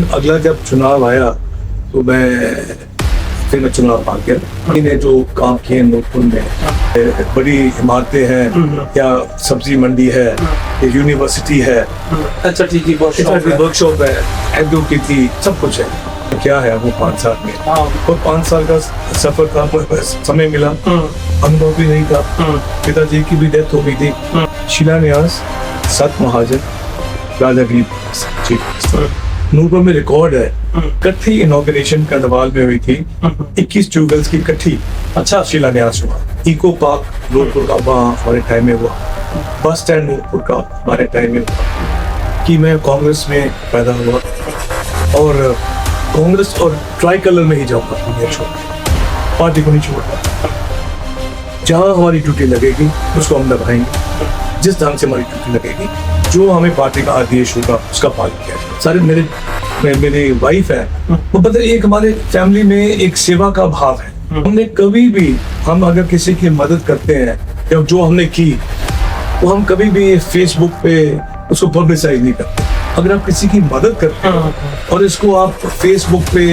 लेकिन अगला जब चुनाव आया तो फिर मैं चुनाव आ गया। इन्हें जो काम किए नूरपुर में, बड़ी इमारतें हैं या सब्जी मंडी है, यूनिवर्सिटी है, अच्छा ठीक है, वर्कशॉप है, एडवोकेसी, सब कुछ है। क्या है वो 5 साल में, और 5 साल का सफर था, समय मिला, अनुभव भी नहीं था। पिताजी की भी डेथ हो गई थी। शिलान्यास 7 महाजन राजागीर नूरपुर में रिकॉर्ड है। इकट्ठी इनॉग्रेशन करनवाल में हुई थी, 21 ट्यूबवेल्स की इकट्ठी अच्छा शिलान्यास हुआ। इको पार्क नूरपुर का वहाँ हमारे टाइम में हुआ, बस स्टैंड नूरपुर का हमारे टाइम में हुआ। कि मैं कांग्रेस में पैदा हुआ और कांग्रेस और ट्राई कलर में ही जाऊंगा, पार्टी को नहीं छोड़ता। जहाँ हमारी ड्यूटी लगेगी उसको हम निभाएंगे, जिस ढंग से हमारी ड्यूटी लगेगी, जो हमें पार्टी का आदेश होगा उसका पालन किया। सारे मेरे वाइफ है, वो पता है, एक हमारे फैमिली में एक सेवा का भाव है। हमने कभी भी, हम अगर किसी की मदद करते हैं या जो हमने की, तो हम कभी भी फेसबुक पे उसको पब्लिसाइज नहीं करते। अगर आप किसी की मदद करते हो और इसको आप फेसबुक पे,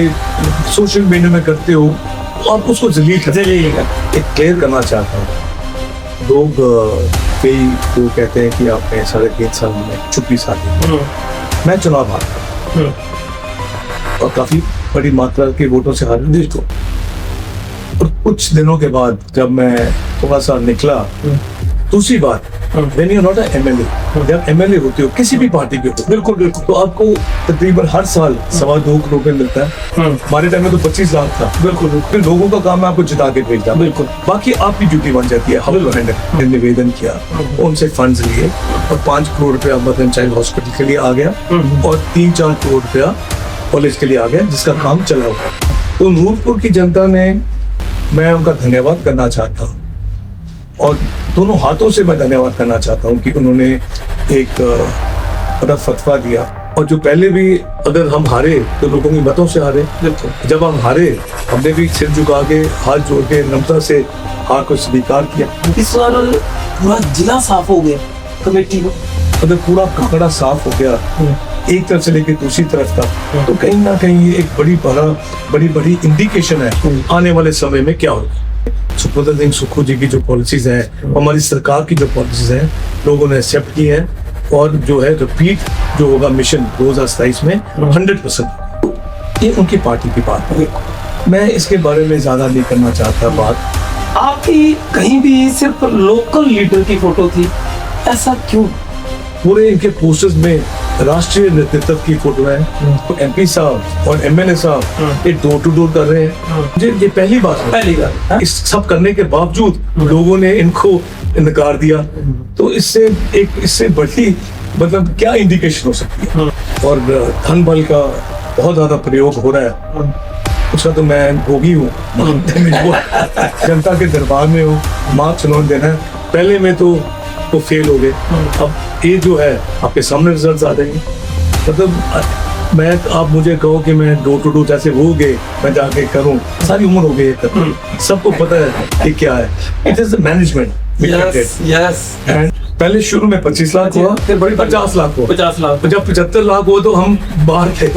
सोशल मीडिया में करते हो, तो आप उसको जलील एक क्लियर करना चाहता हूँ। लोग कई वो कहते हैं कि आपने 3.5 साल में चुप्पी साधी। मैं चुनाव हारा और काफी बड़ी मात्रा के वोटों से हारा देश को। और कुछ दिनों के बाद जब मैं थोड़ा सा निकला, दूसरी बात, when you're not an MLA, जब MLA होते हो किसी भी पार्टी के हो, बिल्कुल तो आपको तकरीबन हर साल 2.25 करोड़ रुपए मिलता है। हमारे टाइम में तो 25 लाख था। बिल्कुल फिर लोगों का काम है आपको जिता के भेजना, बिल्कुल बाकी आपकी ड्यूटी बन जाती है। हमने निवेदन किया, उनसे फंड्स लिए और 5 करोड़ रुपया मदन चाइल्ड हॉस्पिटल के लिए आ गया और 3-4 करोड़ रुपया कॉलेज के लिए आ गया, जिसका काम चला हुआ। तो नूरपुर की जनता ने, मैं उनका धन्यवाद करना चाहता हूँ और दोनों हाथों से मैं धन्यवाद करना चाहता हूँ कि उन्होंने एक बड़ा फतवा दिया। और जो पहले भी अगर हम हारे तो लोगों की मतों से हारे, जब हम हारे हमने भी सिर झुका के, हाथ जोड़ के नम्रता से हार को स्वीकार किया। इस बार पूरा जिला साफ हो गया, कमेटी में अगर पूरा कपड़ा साफ हो गया एक तरफ से लेकर दूसरी तरफ का, तो कहीं ना कहीं ये एक बड़ी इंडिकेशन है आने वाले समय में क्या होगा। सुखविंदर सिंह सुक्खू जी की जो पॉलिसीज है, हमारी सरकार की जो पॉलिसीज है, लोगों ने एक्सेप्ट की है और जो है रिपीट जो होगा मिशन 2027 में 100%, ये उनकी पार्टी की बात है। मैं इसके बारे में ज्यादा नहीं करना चाहता बात। आपकी कहीं भी सिर्फ लोकल लीडर की फोटो थी, ऐसा क्यों? पूरे इनके पोस्टर्स में राष्ट्रीय नेतृत्व की फोटो है, तो MP साहब और MLA साहब ये डोर टू डोर कर रहे हैं। ये पहली बार इस सब करने के बावजूद लोगों ने इनको इनकार दिया, तो इससे बड़ी मतलब क्या इंडिकेशन हो सकती है। और धन बल का बहुत ज्यादा प्रयोग हो रहा है, उसका तो मैं भोगी हूँ। जनता के दरबार में हूँ, मार्क्स उन्होंने देना है। पहले में तो वो फेल हो गए, अब ये जो है आपके सामने रिजल्ट आ जाएंगे। मतलब मैं, आप मुझे कहो कि मैं डोर टू डोर जैसे हो गए मैं जाके करूं, सारी उम्र हो गई है, सबको पता है कि क्या है। It is management. एंड पहले शुरू में 25 लाख हुआ, फिर बड़ी 50 लाख हुआ, 50 लाख, जब 75 लाख हुआ तो हम बाहर थे।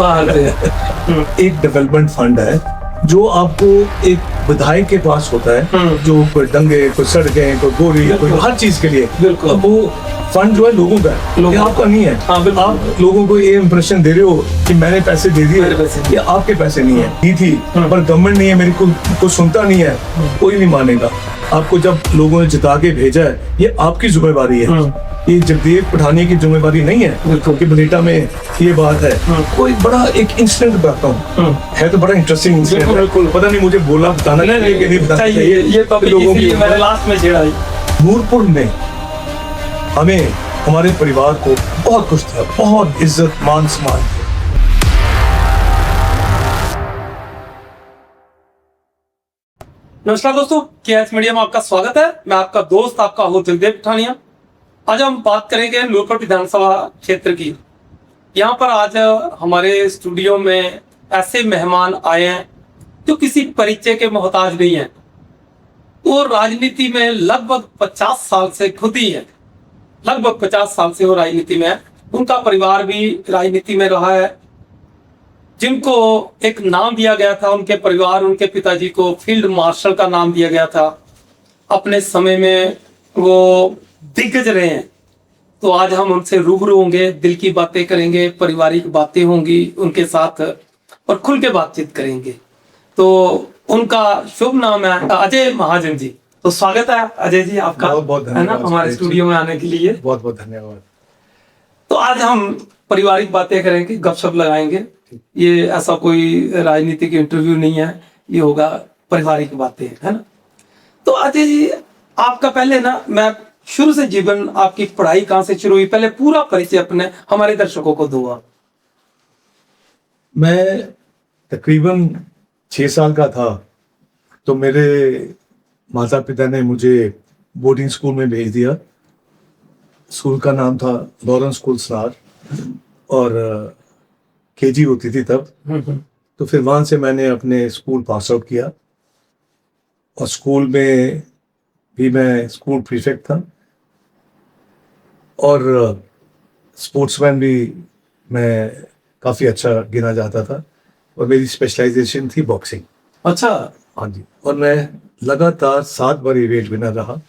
एक डेवलपमेंट फंड है जो आपको एक विधायक के पास होता है, जो कोई दंगे, कोई सड़कें, कोई गोरी, कोई हर चीज के लिए। अब वो फंड जो है लोगों का है, ये आपका नहीं है। आप लोगों को ये इम्प्रेशन दे रहे हो कि मैंने पैसे दे दिए, ये आपके पैसे नहीं है। दी थी पर गवर्नमेंट नहीं है, मेरी को सुनता नहीं है, कोई नहीं मानेगा। आपको जब लोगों ने जिता के भेजा है, ये आपकी जिम्मेवारी है, ये जगदेव पठानिया की जिम्मेवारी नहीं है कि बनेटा में ये बात है। कोई बड़ा एक इंसिडेंट बताता हूँ, है तो बड़ा इंटरेस्टिंग इंसिडेंट, पता नहीं मुझे बोला बताना नहीं बताना चाहिए, ये लोगों की मैंने लास्ट में छेड़ा। नूरपुर में हमें, हमारे परिवार को बहुत खुश था, बहुत इज्जत मान सम्मान। नमस्कार दोस्तों, KS मीडिया में आपका स्वागत है। मैं आपका दोस्त, आपका होस्ट जगदेव पठानिया। आज हम बात करेंगे नूरपुर विधानसभा क्षेत्र की। यहाँ पर आज हमारे स्टूडियो में ऐसे मेहमान आए हैं जो किसी परिचय के मोहताज नहीं है। वो राजनीति में लगभग 50 साल से खुद ही है, लगभग 50 साल से वो राजनीति में है। उनका परिवार भी राजनीति में रहा है। जिनको एक नाम दिया गया था, उनके परिवार, उनके पिताजी को फील्ड मार्शल का नाम दिया गया था, अपने समय में वो दिग्गज रहे हैं। तो आज हम उनसे रूबरू होंगे, दिल की बातें करेंगे, पारिवारिक बातें होंगी उनके साथ और खुल के बातचीत करेंगे। तो उनका शुभ नाम है अजय महाजन जी। तो स्वागत है अजय जी आपका, बहुत बहुत है ना, धन्यवाद हमारे स्टूडियो में आने के लिए। बहुत बहुत धन्यवाद। तो आज हम पारिवारिक बातें करेंगे, गपशप लगाएंगे। ये ऐसा कोई राजनीतिक इंटरव्यू नहीं है, ये होगा पारिवारिक बातें, है ना। तो अजय जी, आपका पहले ना, मैं शुरू से जीवन, आपकी पढ़ाई कहाँ से शुरू हुई, पहले पूरा परिचय अपने हमारे दर्शकों को दो आप। मैं तकरीबन 6 साल का था तो मेरे माता पिता ने मुझे बोर्डिंग स्कूल में भेज दिया। स्कूल का नाम था लॉरेंस स्कूल स्नार और केजी होती थी तब। तो फिर वहां से मैंने अपने स्कूल पास आउट किया और स्कूल में भी मैं स्कूल प्रीफेक्ट था और स्पोर्ट्समैन भी मैं काफ़ी अच्छा गिना जाता था और मेरी स्पेशलाइजेशन थी बॉक्सिंग। अच्छा। हाँ जी। और मैं लगातार 7 बार वेट विनर रहा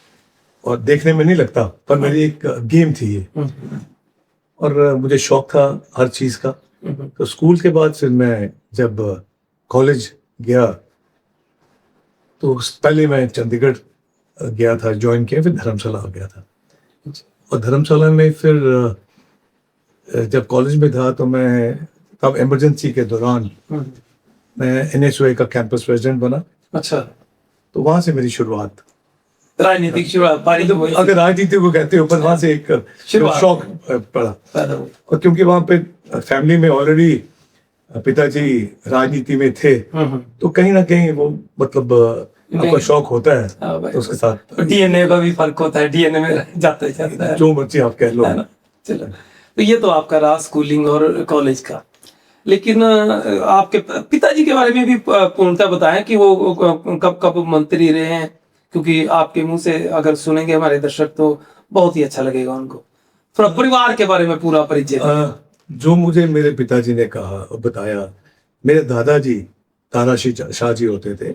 और देखने में नहीं लगता पर मेरी एक गेम थी ये और मुझे शौक था हर चीज़ का। तो स्कूल के बाद फिर मैं जब कॉलेज गया तो पहले मैं चंडीगढ़ गया था, ज्वाइन किया, फिर धर्मशाला गया था। और धर्मशाला में फिर जब कॉलेज में था तो मैं तब इमरजेंसी के दौरान मैं NSUI का कैंपस प्रेसिडेंट बना। अच्छा। तो वहां से मेरी शुरुआत, राजनीतिक शुरुआत, अगर राजनीति को कहते हो, पर वहां से एक शौक पड़ा। और क्योंकि वहां पे फैमिली में ऑलरेडी पिताजी राजनीति में थे तो कहीं ना कहीं वो मतलब आपका शौक होता है तो उसके साथ डीएनए का भी फर्क होता है, डीएनए में जाता है, जो मर्जी आप कह लो। चलो, तो ये तो आपका रहा स्कूलिंग और कॉलेज का। लेकिन आपके पिताजी के बारे में भी पूर्णतः बताएं कि वो कब कब मंत्री रहे हैं, क्योंकि आपके मुंह से अगर सुनेंगे हमारे दर्शक तो बहुत ही अच्छा लगेगा उनको। थोड़ा परिवार के बारे में पूरा परिचय। जो मुझे मेरे पिताजी ने कहा और बताया, मेरे दादाजी ताराशिह शाह जी होते थे,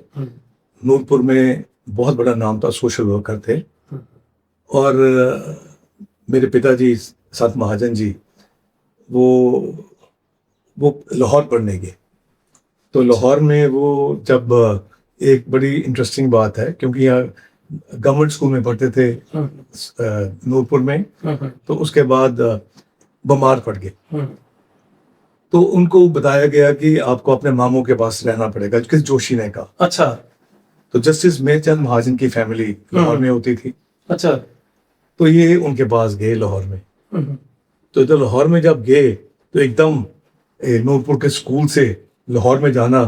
नूरपुर में बहुत बड़ा नाम था, सोशल वर्कर थे। और मेरे पिताजी सत महाजन जी वो लाहौर पढ़ने गए। तो लाहौर में वो जब एक बड़ी इंटरेस्टिंग बात है क्योंकि यहाँ गवर्नमेंट स्कूल में पढ़ते थे नूरपुर में, तो उसके बाद बीमार पड़ गए। तो उनको बताया गया कि आपको अपने मामों के पास रहना पड़ेगा, किस जोशी ने कहा। अच्छा। तो जस्टिस मेरचंद महाजन की फैमिली लाहौर में होती थी। अच्छा। तो ये उनके पास गए लाहौर में। तो जब लाहौर में जब गए तो एकदम नूरपुर के स्कूल से लाहौर में जाना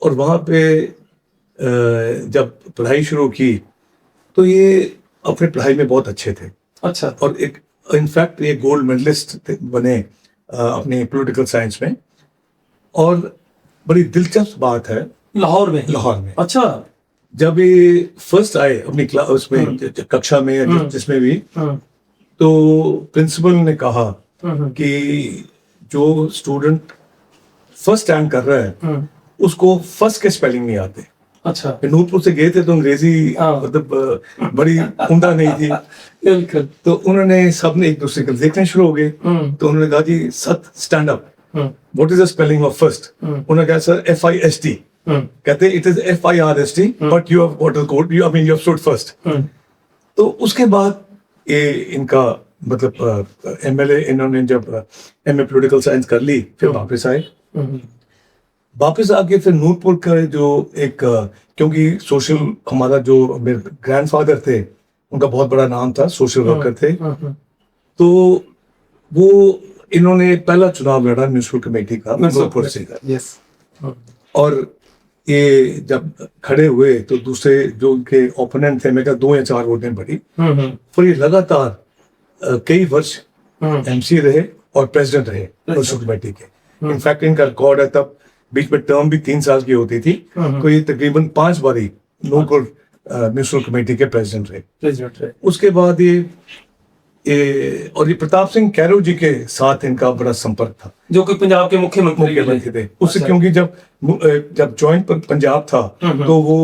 और वहाँ पे जब पढ़ाई शुरू की तो ये अपने पढ़ाई में बहुत अच्छे थे। अच्छा। और एक इनफैक्ट ये गोल्ड मेडलिस्ट बने अपने पॉलिटिकल साइंस में। और बड़ी दिलचस्प बात है लाहौर में। अच्छा। जब ये फर्स्ट आए अपनी क्लास उसमें कक्षा में या जिसमें भी, तो प्रिंसिपल ने कहा कि जो स्टूडेंट फर्स्ट रैंक कर रहा है उसको फर्स्ट के स्पेलिंग नहीं आते। अच्छा। नूरपुर से गए थे तो अंग्रेजी मतलब बड़ी उम्दा नहीं थी। बिल्कुल। तो उन्होंने सबने एक दूसरे को देखने शुरू हो गए। तो उन्होंने कहा जी सत stand up, what is the spelling of first? उन्होंने कहा सर FIST। कहते it is FIRST but you have what code, you I mean you have stood first. तो उसके बाद ये इनका मतलब MLA इन्होंने जब MA पॉलिटिकल साइंस कर ली फिर वापस आए। वापस आके फिर नूरपुर का जो एक क्योंकि सोशल हमारा जो मेरे ग्रैंडफादर थे उनका बहुत बड़ा नाम था, सोशल वर्कर थे। तो वो इन्होंने पहला चुनाव लड़ा म्यूनिसिपल कमेटी का नूरपुर से। यस। और ये जब खड़े हुए तो दूसरे जो उनके ओपोनेंट थे, मैं क्या 2 या 4 वोटें पड़ी। फिर ये लगातार कई वर्ष MC रहे और प्रेसिडेंट रहे म्यूनिसिपल कमेटी के। इनफैक्ट इनका रिकॉर्ड है, तब बीच में टर्म भी 3 साल की होती थी, तो ये तकरीबन 5 बारी नूरपुर म्यूनिसिपल कमेटी के प्रेसिडेंट रहे। उसके बाद ये और ये प्रताप सिंह कैरो जी के साथ इनका बड़ा संपर्क था, जो कि पंजाब के मुख्यमंत्री थे उससे। क्योंकि जब जॉइंट पंजाब था तो वो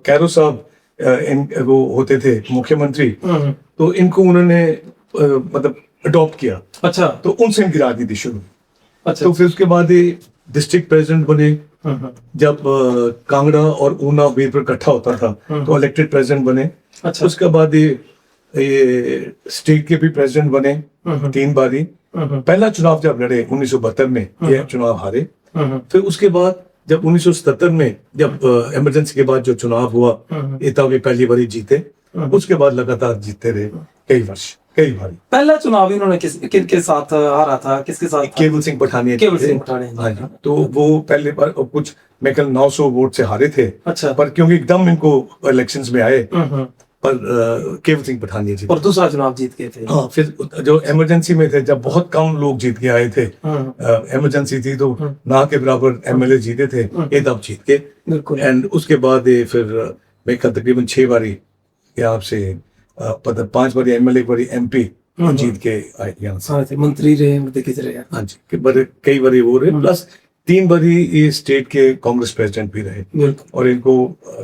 कैरो साहब वो होते थे मुख्यमंत्री, तो इनको उन्होंने मतलब अडॉप्ट किया। अच्छा। तो उनसे इनकी राजनीति शुरू हुई। अच्छा। तो फिर उसके बाद ये डिस्ट्रिक्ट प्रेसिडेंट बने। जब कांगड़ा और ऊना बीरपुर इकट्ठा होता था तो इलेक्टेड प्रेसिडेंट बने। अच्छा। उसके बाद ये स्टेट के भी प्रेसिडेंट बने 3 बारी। पहला चुनाव जब लड़े 1972 में, ये चुनाव हारे। फिर उसके बाद जब 1977 में जब इमरजेंसी के बाद जो चुनाव हुआ, ये तब ये पहली बारी जीते। उसके बाद लगातार जीतते रहे कई वर्ष, कई बारी। पहला चुनाव इन्होंने किसके साथ हारा था? किसके साथ? केवल सिंह पठानिया। केवल सिंह पठानिया। हाँ जी। तो वो पहले बार कुछ मैं कल 900 वोट से हारे थे। अच्छा। पर क्योंकि एकदम इनको इलेक्शंस में आए, पर केवल सिंह पठानिया जी और दूसरा चुनाव जीत गए थे। हाँ, फिर जो इमरजेंसी में थे, जब बहुत कम लोग जीत के आए थे, इमरजेंसी थी तो ना के बराबर एमएलए जीते थे, ये तब जीत के। बिल्कुल। एंड उसके बाद ये फिर मैं तकरीबन 6 बारी यहाँ से 5 बारी एमएलए, 1 बारी एमपी जीत के आए यहाँ से। मंत्री रहे, रहे। हाँ जी, कई बारी वो रहे, प्लस 3 बारी ये स्टेट के कांग्रेस प्रेसिडेंट भी रहे। और इनको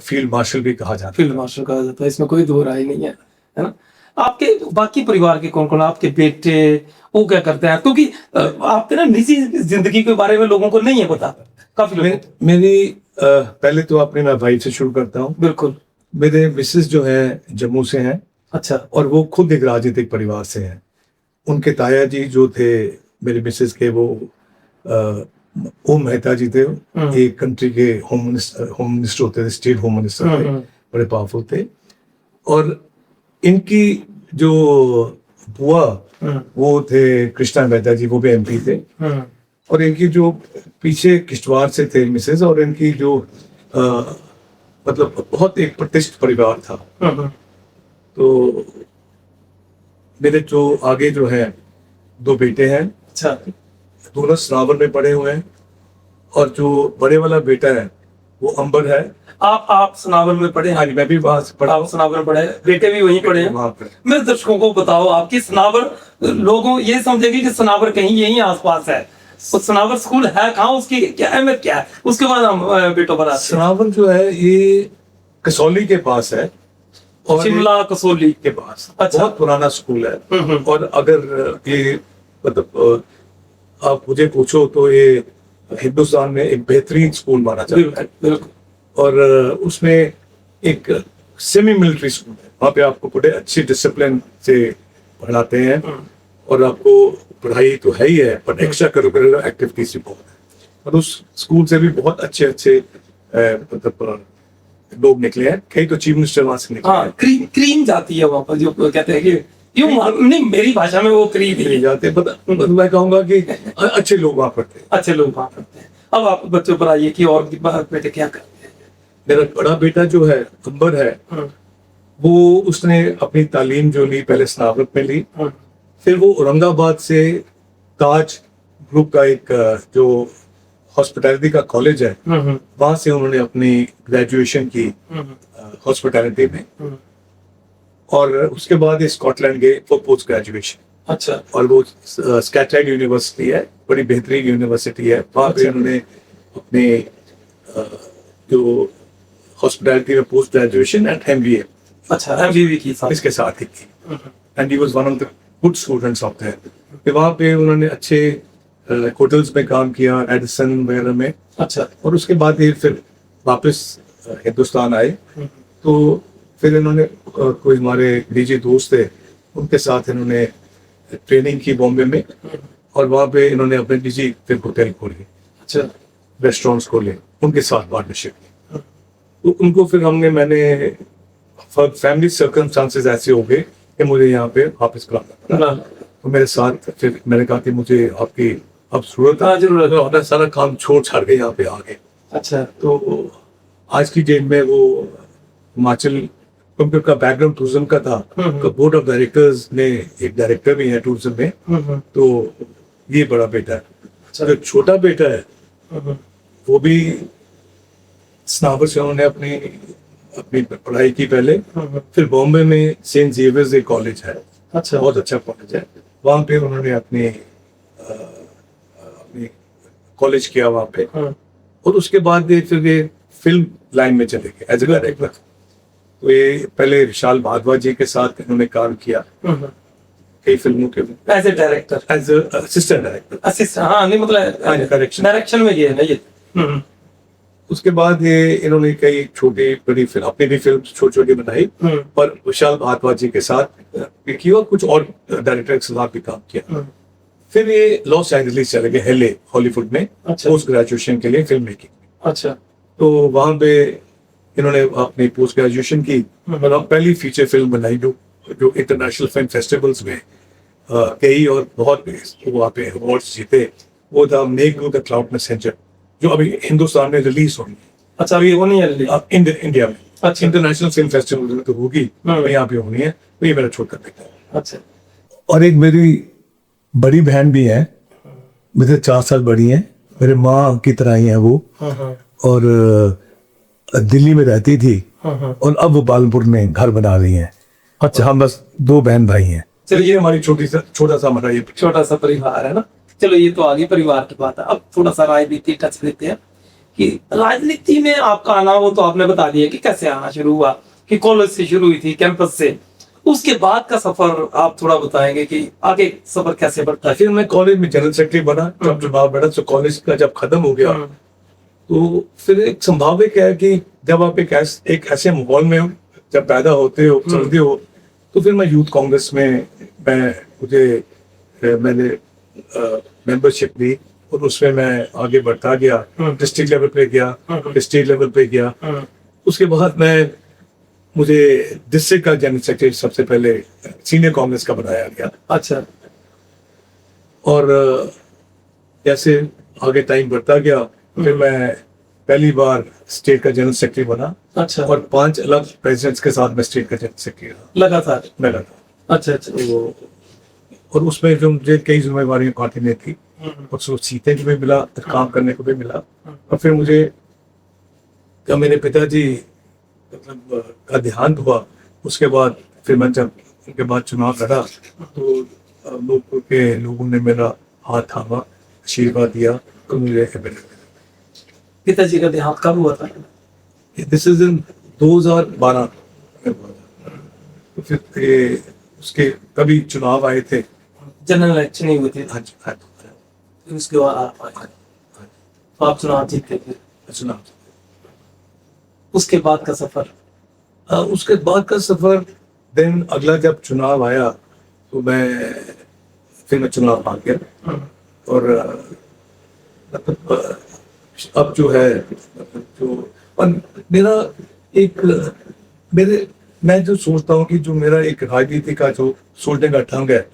फील्ड मार्शल भी कहा जाता है। फील्ड मार्शल कहा जाता है, इसमें कोई दो राय नहीं है ना। आपके बाकी परिवार के कौन कौन, आपके बेटे वो क्या करते हैं? क्योंकि आपके ना निजी जिंदगी के बारे में लोगों को नहीं है पता काफी लोग। मेरी पहले तो अपने मैं भाई से शुरू करता हूँ। बिल्कुल। मेरे मिसेस जो है जम्मू से हैं। अच्छा। और वो खुद एक राजनीतिक परिवार से हैं। उनके ताया जी जो थे मेरे मिसेस के, वो ओम मेहता जी थे। एक कंट्री के होम मिनिस्टर होते थे, स्टेट होम मिनिस्टर थे, बड़े पावरफुल थे। और इनकी जो बुआ वो थे कृष्णा मेहता जी, वो भी एमपी थे। और इनकी जो पीछे किश्तवाड़ से थे मिसेस, और इनकी जो मतलब बहुत एक प्रतिष्ठित परिवार था। तो मेरे जो आगे जो है 2 बेटे हैं। अच्छा। दोनों सनावर में पढ़े हुए हैं। और जो बड़े वाला बेटा है वो अंबर है। आप सनावर में पढ़े? हाँ जी, मैं भी वहां से पढ़ा। आप सनावर में पढ़े, बेटे भी वहीं पढ़े हैं? वहां पर। मेरे दर्शकों को बताओ, आपकी सनावर, लोगों ये समझेंगे कि सनावर कहीं यहीं आसपास है। उस सनावर स्कूल है कहाँ, उसकी क्या अहमियत क्या है? उसके बाद हम बेटों पर आते हैं। सनावर जो है ये कसौली के पास है, और शिमला कसौली के पास। अच्छा। बहुत पुराना स्कूल है। और अगर ये मतलब आप मुझे पूछो तो ये हिंदुस्तान में एक बेहतरीन स्कूल माना जाता है। बिल्कुल। और उसमें एक सेमी मिलिट्री स्कूल है, वहाँ पे आपको बड़े अच्छे डिसिप्लिन से पढ़ाते हैं। और आपको पढ़ाई तो है ही है, पर एक्स्ट्रा करिकुलर एक्टिविटीज भी बहुत है। और उस स्कूल से भी बहुत अच्छे मतलब लोग निकले हैं। कई तो चीफ मिनिस्टर वहां से निकले। हाँ, क्रीम जाती है वहां पर, जो कहते हैं कि यूं नहीं, मेरी भाषा में वो क्रीम ही जाते हैं। मैं कहूंगा कि अच्छे लोग वहां पढ़ते हैं। अच्छे लोग वहां पढ़ते हैं। अब आप बच्चों पर आइए कि और बेटे क्या करते हैं? मेरा बड़ा बेटा जो है अंबर है, वो उसने अपनी तालीम जो ली पहले स्नातक में ली। फिर वो औरंगाबाद से ताज ग्रुप का एक जो हॉस्पिटैलिटी का कॉलेज है, वहां से उन्होंने अपनी ग्रेजुएशन की हॉस्पिटैलिटी में। और उसके बाद स्कॉटलैंड गए फॉर पोस्ट ग्रेजुएशन। अच्छा। और वो स्कॉटलैंड यूनिवर्सिटी है, बड़ी बेहतरीन यूनिवर्सिटी है। वहां पे उन्होंने अपने जो हॉस्पिटैलिटी में पोस्ट ग्रेजुएशन एंड एमबीए। अच्छा, एमबीए की इसके साथ ही की। And he was one of the good students of their. वहां पे उन्होंने अच्छे होटल्स में काम किया, एडिसन वगैरह में। अच्छा। और उसके बाद ये फिर वापस हिंदुस्तान आए। तो फिर इन्होंने कोई हमारे निजी दोस्त थे, उनके साथ इन्होंने ट्रेनिंग की बॉम्बे में। और वहाँ पे इन्होंने अपने निजी फिर होटल खोले। अच्छा। रेस्टोरेंट्स खोले, उनके साथ पार्टनरशिप की। तो उनको फिर मैंने फैमिली सर्कमस्टांसेस ऐसे हो गए कि मुझे यहाँ पे वापस बुलाना पड़ा। तो मेरे साथ फिर मैंने कहा कि मुझे आपकी अब जरूरत है। अपना सारा काम छोड़ छाड़ के यहाँ पे आ गए। अच्छा। तो आज की डेट में वो हिमाचल, क्योंकि उनका बैकग्राउंड टूरिज्म का था, तो बोर्ड ऑफ डायरेक्टर्स में एक डायरेक्टर भी है टूरिज्म में। तो ये बड़ा बेटा है। जो छोटा बेटा है वो भी स्नावर से उन्होंने अपनी पढ़ाई की पहले। फिर बॉम्बे में सेंट जेवियर्स एक कॉलेज है, अच्छा। बहुत अच्छा कॉलेज है। वहाँ पे उन्होंने अपनी कॉलेज किया वहाँ पे, और उसके बाद ये फिर ये फिल्म लाइन में चले गए एज ए डायरेक्टर। तो ये पहले विशाल भारद्वाज जी के साथ इन्होंने काम किया कई फिल्मों के, as a director, as assistant director, assistant. हाँ नहीं मतलब डायरेक्शन में ये है ना ये। उसके बाद ये इन्होंने कई छोटी बड़ी फिल्म, अपनी भी फिल्म छोटी छोटी बनाई, पर विशाल भारद्वाज जी के साथ भी की और कुछ और डायरेक्टर के साथ भी काम किया। फिर ये लॉस एंजलिस चले गए, एलए हॉलीवुड में पोस्ट ग्रेजुएशन के लिए फिल्म मेकिंग। अच्छा। तो वहां पे इन्होंने अपनी पोस्ट ग्रेजुएशन की, मतलब पहली फीचर फिल्म बनाई जो इंटरनेशनल फिल्म फेस्टिवल्स में गई और बहुत वहाँ पे अवार्ड्स जीते। वो था make do the cloud messenger, जो अभी हिंदुस्तान में रिलीज होगी। अच्छा, अभी वो नहीं है रिलीज इंडिया में। अच्छा। इंटरनेशनल फिल्म फेस्टिवल में तो होगी, यहाँ पे होनी है। तो ये मेरा छोटा बेटा है। अच्छा। और एक मेरी बड़ी बहन भी है, मुझसे 4 साल बड़ी है, मेरे माँ की तरह ही है वो, और दिल्ली में रहती थी, और अब वो पालनपुर में घर बना रही है। अच्छा, हम बस 2 बहन भाई हैं। चलिए, ये हमारी छोटा सा हमारा ये छोटा सा परिवार है ना। चलो ये तो आगे परिवार की बात है। अब थोड़ा सा राजनीति टच लेते हैं कि राजनीति में आपका आना, वो तो आपने बता दिया कि कैसे आना शुरू हुआ, कि कॉलेज से शुरू हुई थी, कैंपस से। उसके बाद का सफर आप थोड़ा बताएंगे कि आगे सफर कैसे बढ़ता है। फिर मैं कॉलेज में जनरल सेक्रेटरी बना, जब चुनाव बढ़ा तो कॉलेज का जब खत्म हो गया, तो फिर एक संभावित है कि जब आप एक ऐसे माहौल में जब पैदा होते हो, चलते हो, तो फिर मैं यूथ कांग्रेस में मैंने मेंबरशिप ली, और उसमें मैं आगे बढ़ता गया। डिस्ट्रिक्ट लेवल पे गया, स्टेट लेवल पे गया। उसके बाद मुझे डिस्ट्रिक्ट का जनरल सेक्रेटरी सबसे पहले सीनियर कांग्रेस का बनाया गया। अच्छा। और जैसे आगे टाइम बढ़ता गया, फिर मैं पहली बार स्टेट का जनरल सेक्रेटरी बना। अच्छा। और 5 अलग प्रेसिडेंट्स के साथ मैं स्टेट का जनरल सेक्रेटरी रहा लगातार। अच्छा। तो और उसमें जो मुझे कई जिम्मेवारियां पार्टी में थी, और सो सीटें भी मिला, काम करने को भी मिला। और फिर मुझे जब मेरे पिताजी मतलब का देहांत हुआ, उसके बाद फिर मैं जब उनके बाद चुनाव लड़ा, तो लोगों ने मेरा हाथ थामा, आशीर्वाद दिया, तो मुझे पिताजी का देहांत कब हुआ था? This is in 2012। तो फिर ये उसके कभी चुनाव आए थे, जनरल इलेक्शन ही हुए थे। हाँ जी, हाँ। उसके बाद आप चुनाव जीते थे। चुनाव, उसके बाद का सफर? उसके बाद का सफर, देन अगला जब चुनाव आया तो मैं चुनाव आ गया। और मतलब अब जो है, और मैं जो सोचता हूँ कि जो मेरा एक राजनीति का जो सोचने का ढंग है,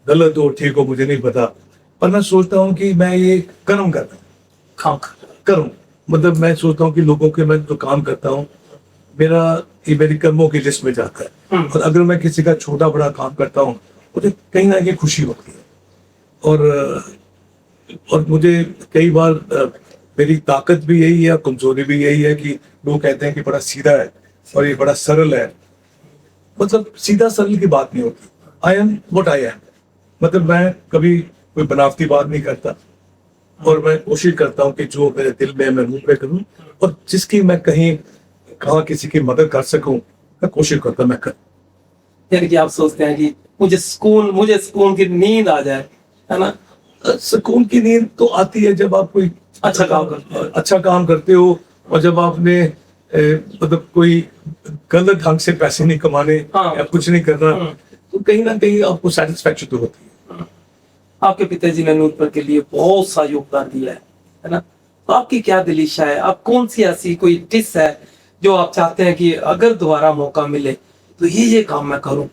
गलत हो ठीक हो मुझे नहीं पता, पर मैं सोचता हूँ कि मैं ये कर्म करता हूँ, कर्म मतलब मैं सोचता हूँ कि लोगों के मैं जो काम करता हूँ, ये मेरी कर्मों की लिस्ट में जाता है। और अगर मैं किसी का छोटा बड़ा काम करता हूँ, मुझे कहीं ना कहीं खुशी होती है। और मुझे कई बार मेरी ताकत भी यही है, कमजोरी भी यही है कि लोग कहते हैं कि बड़ा सीधा है और ये बड़ा सरल है। मतलब सीधा सरल की बात नहीं होती। I am what I am, मतलब मैं कभी कोई बनावटी बात नहीं करता, और मैं कोशिश करता हूँ कि जो मेरे दिल में मैं मुंह पे करूँ, और जिसकी मैं कहाँ किसी की मदद कर सकूं, मैं कोशिश करता मैं कर। यानी कि आप सोचते हैं कि मुझे सुकून की नींद आ जाए, है ना? सुकून की नींद तो आती है जब आप कोई अच्छा काम करते हो, और जब आपने मतलब कोई गलत ढंग से पैसे नहीं कमाने या कुछ नहीं करना, तो कहीं ना कहीं आपको सेटिस्फेक्शन तो होती है। आपके पिताजी ने नूरपुर के लिए बहुत सा योगदान दिया है ना? तो आपकी क्या दिल इच्छा है? आप कौन सी ऐसी कोई डिश है जो आप चाहते हैं कि अगर दोबारा मौका मिले तो ये काम मैं करूं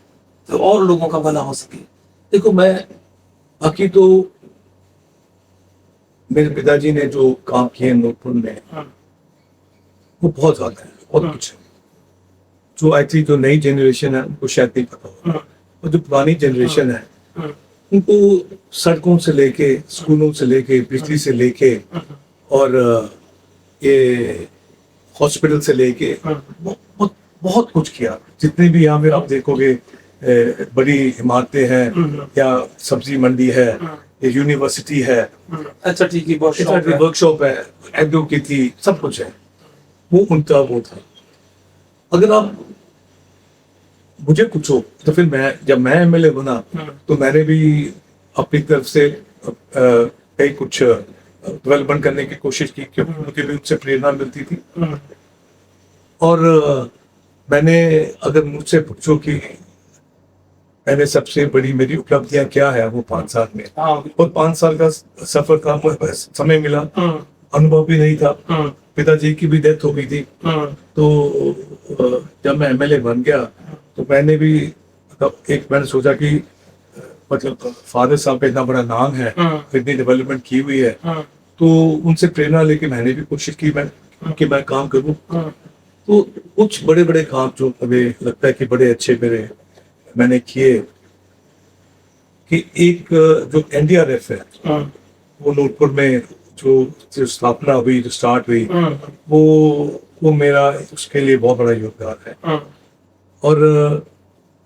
तो और लोगों का भला हो सके? देखो, मैं बाकी तो मेरे पिताजी ने जो काम किए नूरपुर में वो बहुत ज्यादा है, बहुत कुछ है जो एक्चुअली जो नई जनरेशन है उनको शायद नहीं पता होगा, और जो पुरानी जनरेशन है उनको सड़कों से लेके, स्कूलों से लेके, बिजली से लेके, और ये हॉस्पिटल से लेके बहुत कुछ किया। जितने भी यहाँ पे आप देखोगे बड़ी इमारतें हैं या सब्जी मंडी है या यूनिवर्सिटी है, अच्छा ठीक है, बहुत वर्कशॉप है, एग्रो की थी, सब कुछ है। वो उनका वो था। अगर आप मुझे पूछो तो फिर जब मैं एमएलए बना तो मैंने भी अपनी तरफ से कई कुछ डेवलपमेंट करने की कोशिश की, क्योंकि मुझे भी उनसे प्रेरणा मिलती थी। और मैंने अगर मुझसे पूछो कि मैंने सबसे बड़ी मेरी उपलब्धियां क्या है, वो 5 साल में, और 5 साल का सफर था, समय मिला, अनुभव भी नहीं था, पिताजी की भी डेथ हो गई थी। तो जब मैं एमएलए बन गया तो मैंने भी मैंने सोचा कि मतलब फादर साहब का इतना बड़ा नाम है, इतनी डेवलपमेंट की हुई है, तो उनसे प्रेरणा लेके मैंने भी कोशिश की कि मैं काम करूं। तो कुछ बड़े बड़े काम जो हमें लगता है कि बड़े अच्छे मैंने किए, कि एक जो एनडीआरएफ है वो नूरपुर में जो स्थापना हुई, जो स्टार्ट हुई, वो मेरा उसके लिए बहुत बड़ा योगदान है। और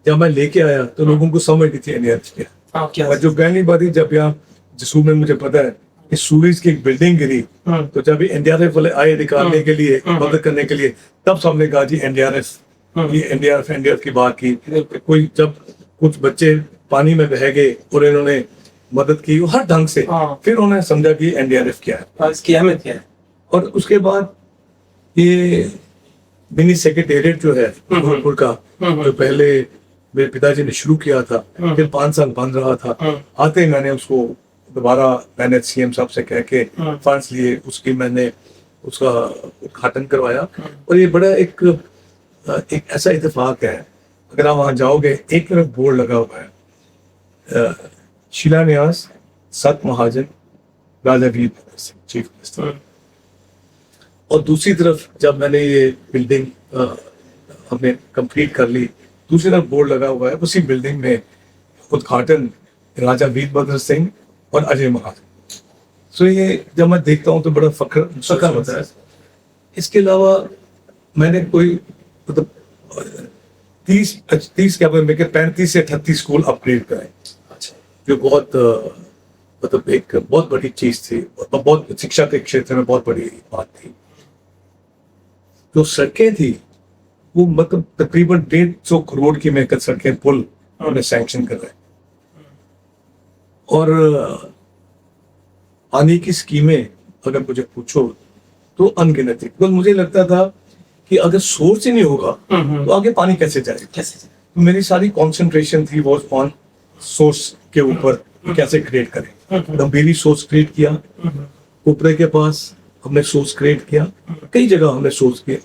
जब मैं लेके आया तो लोगों को समझ नहीं थी एनडीआरएफ क्या। और जो पहली बात ही, जब यहाँ जसूर में मुझे पता है कि सूरज की एक बिल्डिंग गिरी, तो जब एनडीआरएफ वाले आए निकालने के लिए, मदद करने के लिए, तब सबने कहा जी एनडीआरएफ, ये एनडीआरएफ की बात की। कोई जब कुछ बच्चे पानी में बह गए और इन्होंने मदद की हर ढंग से, फिर उन्होंने समझा कि एनडीआरएफ क्या है, इसकी अहमियत क्या है। और उसके बाद ये मिनी सेक्रेटेरिएट जो है नूरपुर का, जो पहले मेरे पिताजी ने शुरू किया था, फिर 5 साल बंद रहा था, आते ही मैंने उसको दोबारा, मैंने सीएम साहब से कह के फंड्स लिए, मैंने उसका उद्घाटन करवाया। और ये बड़ा एक ऐसा इत्तेफाक है, अगर आप वहां जाओगे, एक तरफ बोर्ड लगा हुआ है, शिलान्यास सत महाजन राजा वीर चीफ मिनिस्टर, और दूसरी तरफ जब मैंने ये बिल्डिंग हमने कंप्लीट कर ली, दूसरी तरफ बोर्ड लगा हुआ है, उसी बिल्डिंग में उद्घाटन राजा वीरभद्र सिंह और अजय महाजन। सो ये जब मैं देखता हूँ तो बड़ा फख्र होता है। इसके अलावा मैंने कोई मतलब 30 क्या मैं 35 से 38 स्कूल अपग्रेड कराए, जो बहुत मतलब एक बहुत बड़ी चीज थी, बहुत शिक्षा के क्षेत्र में बहुत बड़ी बात थी। जो सड़कें थी वो मतलब तकरीबन 150 करोड़ की मेकर सड़कें, पुल उन्होंने सैंक्शन कर रहे। और पानी की स्कीमें अगर मुझे पूछो तो अनगिनत थी। तो मुझे लगता था कि अगर सोर्स ही नहीं होगा तो आगे पानी कैसे जाएगा। तो मेरी सारी कंसंट्रेशन थी वो ऑन सोर्स के ऊपर, कैसे क्रिएट करें। गंभीरी सोर्स क्रिएट किया, ऊपरे के पास हमने सोर्स क्रिएट किया, कई जगह हमने सोर्स किए,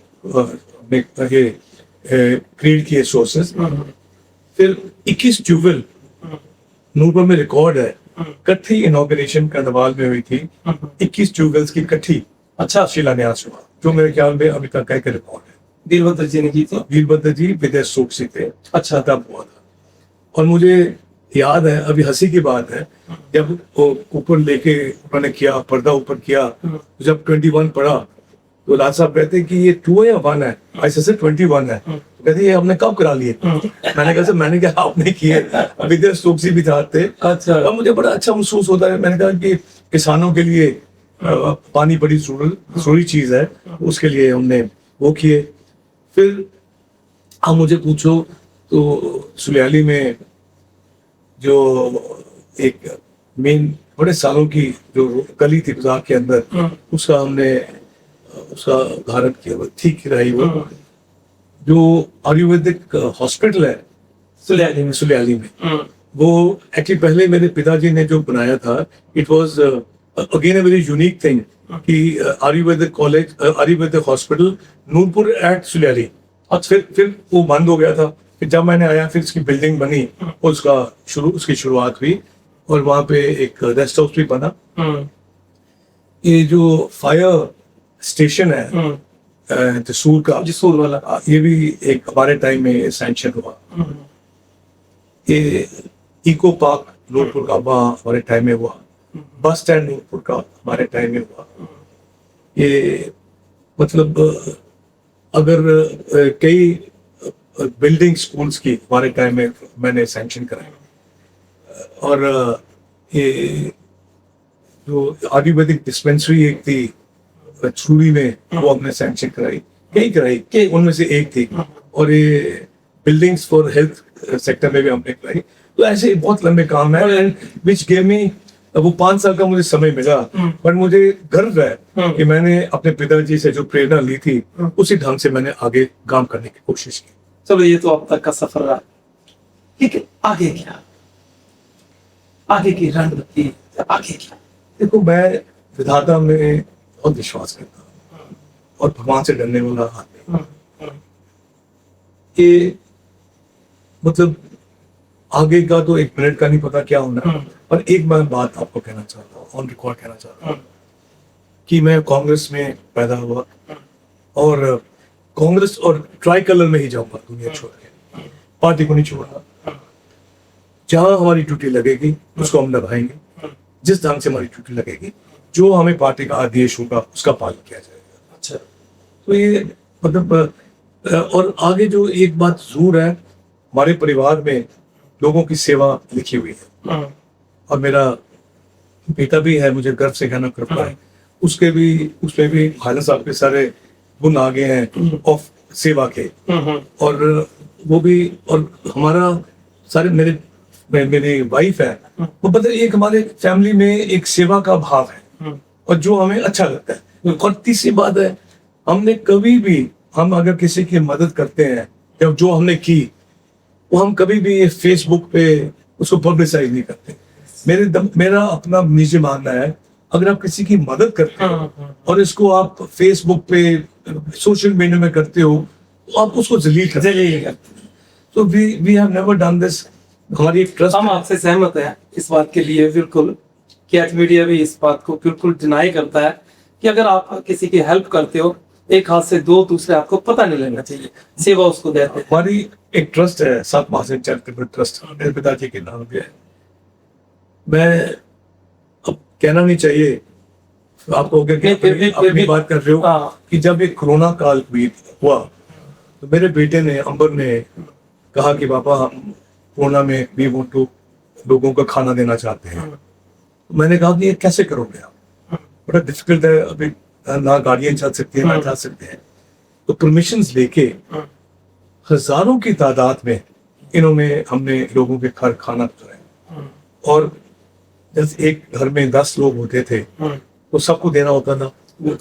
क्रिएट किए सोर्सेस। फिर 21 ट्यूबवेल नूरपुर में रिकॉर्ड है, इकट्ठी इनॉग्रेशन करनवाल में हुई थी, 21 ट्यूबवेल्स की इकट्ठी अच्छा शिलान्यास हुआ, जो मेरे ख्याल में अभी तक का एक रिकॉर्ड है। वीरभद्र जी ने की थी। वीरभद्र जी विदेश सुख से थे, अच्छा तब हुआ था। और मुझे याद है, अभी हंसी की बात है, जब वो ऊपर लेके उन्होंने किया, पर्दा ऊपर किया, तो जब 21 पढ़ा तो लाल साहब कहते कि ये 2 या 1 है, ऐसे से 21 है। तो कहते ये हमने कब करा लिए। मैंने कहा सर मैंने क्या आपने किए, विदेश सुख से भी थे। अच्छा। अब मुझे बड़ा अच्छा महसूस होता है। मैंने कहा कि किसानों के लिए पानी बड़ी जरूरी चीज है, उसके लिए हमने वो किए। फिर आप मुझे पूछो तो सुलियाली में जो एक मेन बड़े सालों की जो गली थी बाजार के अंदर, उसका हमने उसका उद्धारण किया, ठीक कराई। वो जो आयुर्वेदिक हॉस्पिटल है सुलियाली में, वो एक्चुअली पहले मेरे पिताजी ने जो बनाया था, it was again a very unique thing कि Ayurvedic college, Ayurvedic hospital Nurpur at Suliyali. फिर वो बंद हो गया था। फिर जब मैंने आया, फिर इसकी बिल्डिंग बनी, उसकी शुरुआत हुई, और वहां पे एक रेस्ट हाउस भी बना। ये जो फायर स्टेशन है जसूर वाला, ये भी एक हमारे टाइम में सैंक्शन हुआ। ये इको पार्क नूरपुर का वहाँ हमारे टाइम में हुआ। बस स्टैंड नूरपुर का हमारे टाइम में हुआ। ये मतलब अगर कई बिल्डिंग स्कूल्स की हमारे टाइम में मैंने सैंक्शन कराई। और ये जो आयुर्वेदिक डिस्पेंसरी एक थी चूड़ी में, वो हमने सैंक्शन कराई, कई कराई, उनमें से एक थी। और ये बिल्डिंग्स फॉर हेल्थ सेक्टर में भी हमने कराई। तो ऐसे ही बहुत लंबे काम है, एंड विच गेव मी, वो 5 साल का मुझे समय मिला, पर मुझे गर्व है कि मैंने अपने पिताजी से जो प्रेरणा ली थी उसी ढंग से मैंने आगे काम करने की कोशिश की। चलो ये तो अब तक का सफर रहा, ठीक है, आगे क्या, आगे की रणनीति, आगे क्या? देखो, मैं विधाता में बहुत विश्वास करता हूँ और भगवान से डरने वाला आदमी। ये मतलब आगे का तो 1 मिनट का नहीं पता क्या होना है, पर एक मैं बात आपको कहना चाहता हूँ, ऑन रिकॉर्ड कहना चाहता हूँ कि मैं कांग्रेस में पैदा हुआ और कांग्रेस और ट्राई कलर में ही जाऊंगा दुनिया छोड़ के, पार्टी को नहीं छोड़ना। जहां हमारी ड्यूटी लगेगी उसको हम निभाएंगे, जिस ढंग से हमारी ड्यूटी लगेगी, जो हमें पार्टी का आदेश होगा उसका पालन किया जाएगा। अच्छा, तो ये मतलब और आगे जो एक बात जरूर है, हमारे परिवार में लोगों की सेवा लिखी हुई है, और मेरा बेटा भी है, मुझे गर्व से कहना करता है, उसमें भी खालिद साहब के सारे गुण आ गए हैं ऑफ सेवा के। और वो भी, और हमारा सारे मेरी वाइफ है, वो पता है, एक हमारे फैमिली में एक सेवा का भाव है और जो हमें अच्छा लगता है। और तीसरी बात है, हमने कभी भी, हम अगर किसी की मदद करते हैं या जो हमने की, वो हम कभी भी ये फेसबुक पे उसको पब्लिसाइज नहीं करते। मेरा अपना निजी मानना है, अगर आप किसी की मदद करते हो और इसको आप फेसबुक पे, सोशल मीडिया में करते हो, तो आप उसको जलील करते। तो we have never done this. हमारी एक ट्रस्ट, हम आपसे सहमत हैं इस बात के लिए, बिल्कुल। कैच मीडिया भी इस बात को बिल्कुल डिनाई करता है कि अगर आप किसी की हेल्प करते हो, एक हाथ से दो दूसरे आपको पता नहीं लगना चाहिए, सेवा उसको देते हैं। हमारी एक ट्रस्ट है, सात महाजन चैरिटेबल ट्रस्ट, मेरे पिताजी के नाम पे है। मैं अब कहना नहीं चाहिए, आपको हो गया कि अपनी बात कर रहे हो कि जब ये कोरोना काल हुआ तो मेरे बेटे ने, अंबर ने कहा कि पापा, हम कोरोना में वी वांट टू लोगों को खाना देना चाहते हैं। मैंने कहा कि ये कैसे करोगे आप, बड़ा डिफिकल्ट है, अभी ना गाड़ियां चल सकती है ना जा सकते हैं। तो परमिशंस लेके हजारों की तादाद में हमने लोगों के घर खाना पहुंचाया। और जैसे एक घर में 10 लोग होते थे तो सबको देना होता था,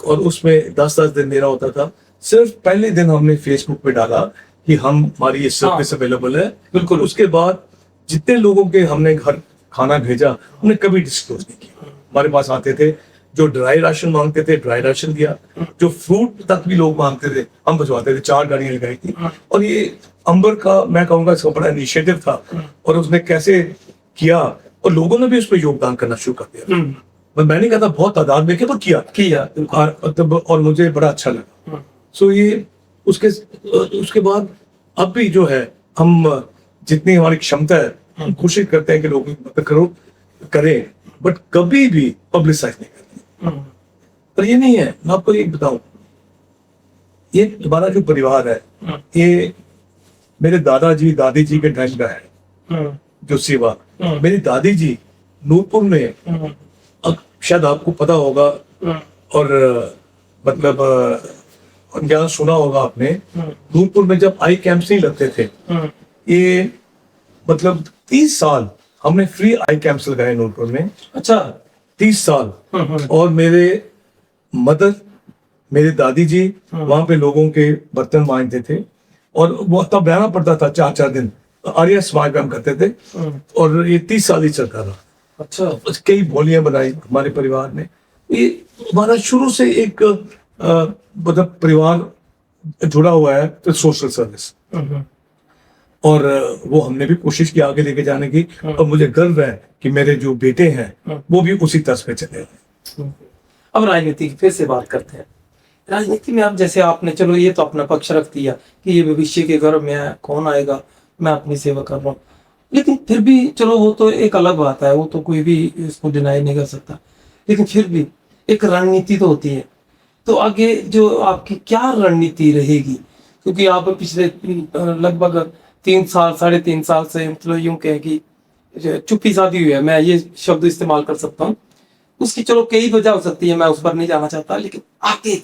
और उसमें 10-10 दिन देना होता था। सिर्फ पहले दिन हमने फेसबुक पे डाला कि हमारी ये सर्विस अवेलेबल है, बिल्कुल। उसके बाद जितने लोगों के हमने घर खाना भेजा, हमने कभी डिस्क्लोज नहीं किया। हमारे पास आते थे, जो ड्राई राशन मांगते थे ड्राई राशन दिया, जो फ्रूट तक भी लोग मांगते थे हम भिजवाते थे। 4 गाड़ियां लगाई थी। और ये अंबर का, मैं कहूँगा, इसका बड़ा इनिशिएटिव था, और उसने कैसे किया, और लोगों ने भी उस पर योगदान करना शुरू कर दिया। मैं नहीं कहता बहुत तादाद में, पर किया। और मुझे बड़ा अच्छा लगा। सो ये उसके बाद अब भी जो है, हम जितनी हमारी क्षमता है, हम कोशिश करते हैं कि लोगों की मदद करें, बट कभी भी पब्लिसाइज नहीं करते। पर ये नहीं है, मैं आपको एक बताऊं, ये हमारा जो परिवार है, ये मेरे दादाजी दादी जी के टाइम का है जो सेवा। मेरी दादी जी नूरपुर में, शायद आपको पता होगा, और मतलब ज्ञान सुना होगा आपने, नूरपुर में जब आई कैंप्स नहीं लगते थे, ये मतलब 30 साल हमने फ्री आई कैंप्स लगाए नूरपुर में। अच्छा, 30 साल। और मेरे मदर, मेरे दादी जी वहां पे लोगों के बर्तन मांजते थे, और वो तब रहना पड़ता था 4-4 दिन। आर्य समाज में हम करते थे, और ये 30 साल ही चलता रहा। अच्छा, कई बोलियां बनाई हमारे परिवार ने। ये हमारा शुरू से एक मतलब परिवार जुड़ा हुआ है तो सोशल सर्विस, और वो हमने भी कोशिश की आगे लेके जाने की। और मुझे गर्व है कि मेरे जो बेटे हैं वो भी उसी तर्ज पे चले हैं। अब राजनीति की फिर से बात करते हैं। राजनीति में आप, जैसे आपने, चलो ये तो अपना पक्ष रख दिया कि ये भविष्य के घर में है, कौन आएगा, मैं अपनी सेवा कर रहा हूँ, लेकिन फिर भी चलो वो तो एक अलग बात है, वो तो कोई भी इसको डिनाई नहीं कर सकता। लेकिन फिर भी एक रणनीति तो होती है। तो आगे जो आपकी क्या रणनीति रहेगी क्योंकि आप पिछले लगभग 3 साल 3.5 साल से मतलब यूं कहें कि चुप्पी साधी हुई है, मैं ये शब्द इस्तेमाल कर सकता हूँ। उसकी चलो कई वजह हो सकती है, मैं उस पर नहीं जाना चाहता, लेकिन आगे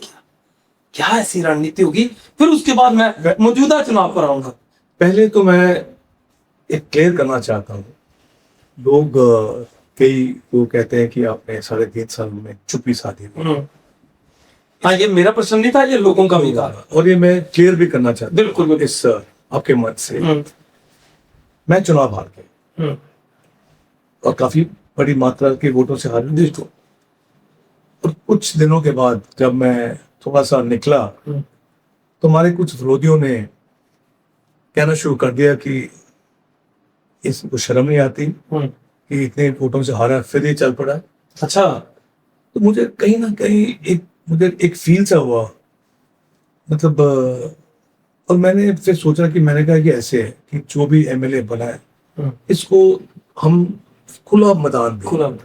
क्या ऐसी रणनीति होगी, फिर उसके बाद मैं मौजूदा चुनाव पर आऊंगा। पहले तो मैं एक क्लियर करना चाहता हूँ, लोग कई वो कहते हैं कि आपने 3.5 साल में चुप्पी साधी। हाँ, ये मेरा प्रश्न नहीं था, ये लोगों का भी था, और ये मैं क्लियर भी करना चाहता हूँ बिल्कुल इस आपके मत से। मैं चुनाव हार गया और काफी बड़ी मात्रा के वोटों से हार गया। और कुछ दिनों के बाद जब मैं थोड़ा सा निकला तो हमारे कुछ विरोधियों ने कहना शुरू कर दिया कि इसको शर्म नहीं आती कि इतने वोटों से हारा फिर ये चल पड़ा। अच्छा, तो मुझे कहीं ना कहीं मुझे एक फील सा हुआ, मतलब और मैंने फिर सोचा कि मैंने कहा कि ऐसे है कि जो भी एमएलए बना है इसको हम खुला मैदान दें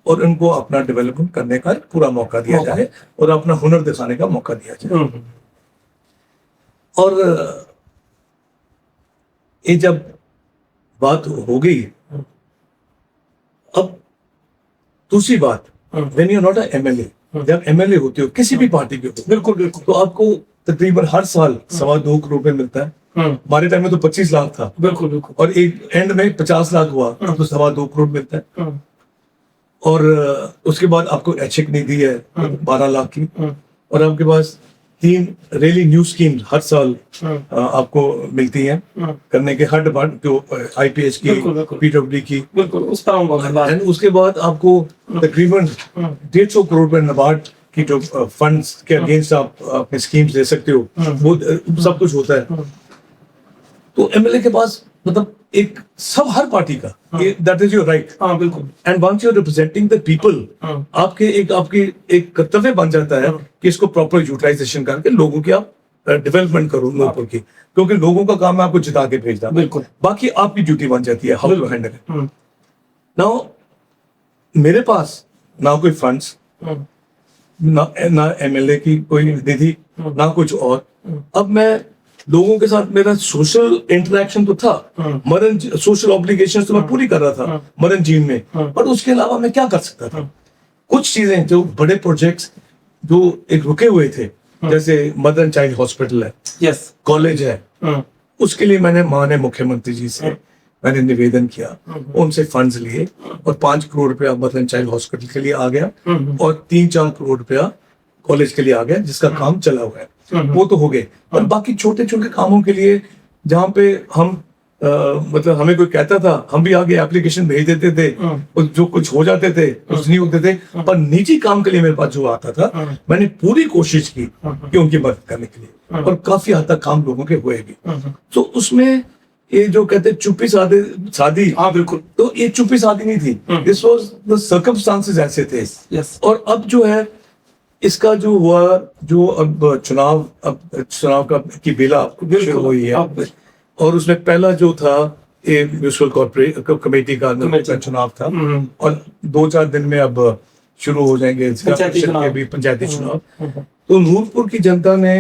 और इनको अपना डेवलपमेंट करने का पूरा मौका दिया जाए और अपना हुनर दिखाने का मौका दिया जाए। और ये जब बात हो गई, अब दूसरी बात, when you are not a MLA, जब एमएलए होते हो किसी भी पार्टी के हो, बिल्कुल तो आपको तकरीबन हर साल 2.25 करोड़ रुपए मिलता है। हमारे टाइम में तो 25 लाख था, बिल्कुल और एक एंड में 50 लाख हुआ, अब तो 2.25 करोड़ मिलता है। और उसके बाद आपको ऐच्छिक निधि है 12 लाख की, और आपके पास 3 रेली न्यू स्कीम हर साल आपको मिलती हैं करने के, हर डिपार्टमेंट जो आईपीएच की, पीडब्ल्यूडी की, बिल्कुल उस पर। उसके बाद आपको तकरीबन 150 करोड़ रुपए नाबार्ड की जो फंड्स के अगेंस्ट आप अपने स्कीम्स दे सकते हो, वो सब कुछ होता है। तो एमएलए के पास मतलब एक सब हर पार्टी का, दैट इज योर राइट, बिल्कुल। And once you are representing the people, आपके एक कर्तव्य बन जाता है कि इसको प्रॉपर यूटिलाइजेशन करके लोगों की आप डेवलपमेंट करो लोगों की, क्योंकि लोगों का काम है आपको जिता के भेजना, बिल्कुल। बाकी आपकी ड्यूटी बन जाती है how to handle it. Now मेरे पास ना कोई फंड्स, ना एमएलए की कोई निधि, ना कुछ और। अब मैं लोगों के साथ मेरा सोशल इंटरेक्शन तो था, मरण सोशल ऑब्लिगेशंस तो मैं पूरी कर रहा था मरण जीवन में, पर उसके अलावा मैं क्या कर सकता था? कुछ चीजें जो बड़े प्रोजेक्ट्स जो एक रुके हुए थे, जैसे मदर एंड चाइल्ड हॉस्पिटल है, यस, कॉलेज है, उसके लिए मैंने माननीय मुख्यमंत्री जी से मैंने निवेदन किया, उनसे फंड्स लिए और 5 करोड़ रुपया मदर एंड चाइल्ड हॉस्पिटल के लिए आ गया और 3-4 करोड़ रुपया कॉलेज के लिए आ गया, जिसका काम चला हुआ है। वो तो हो गए, पर बाकी छोटे छोटे कामों के लिए जहाँ पे हम मतलब हमें कोई कहता था, हम भी आगे एप्लीकेशन भेज देते थे, और जो कुछ हो जाते थे कुछ नहीं होते थे, पर निजी काम के लिए मेरे पास जो आता था मैंने पूरी कोशिश की कि उनकी मदद करने के लिए, और काफी हद तक काम लोगों के हुए भी। तो उसमें ये जो कहते चुप्पी साधी, हाँ बिल्कुल, तो ये चुप्पी साधी नहीं थी, दिस वाज द सर्कमस्टांसेस ऐसे थे। यस। और अब जो है इसका जो हुआ, जो अब चुनाव का की बेला शुरू हुई है, और उसमें पहला जो था ये म्यूनिसिपल कॉर्पोरेट कमेटी का चुनाव था, और 2-4 दिन में अब शुरू हो जाएंगे पंचायती चुनाव। तो नूरपुर की जनता ने,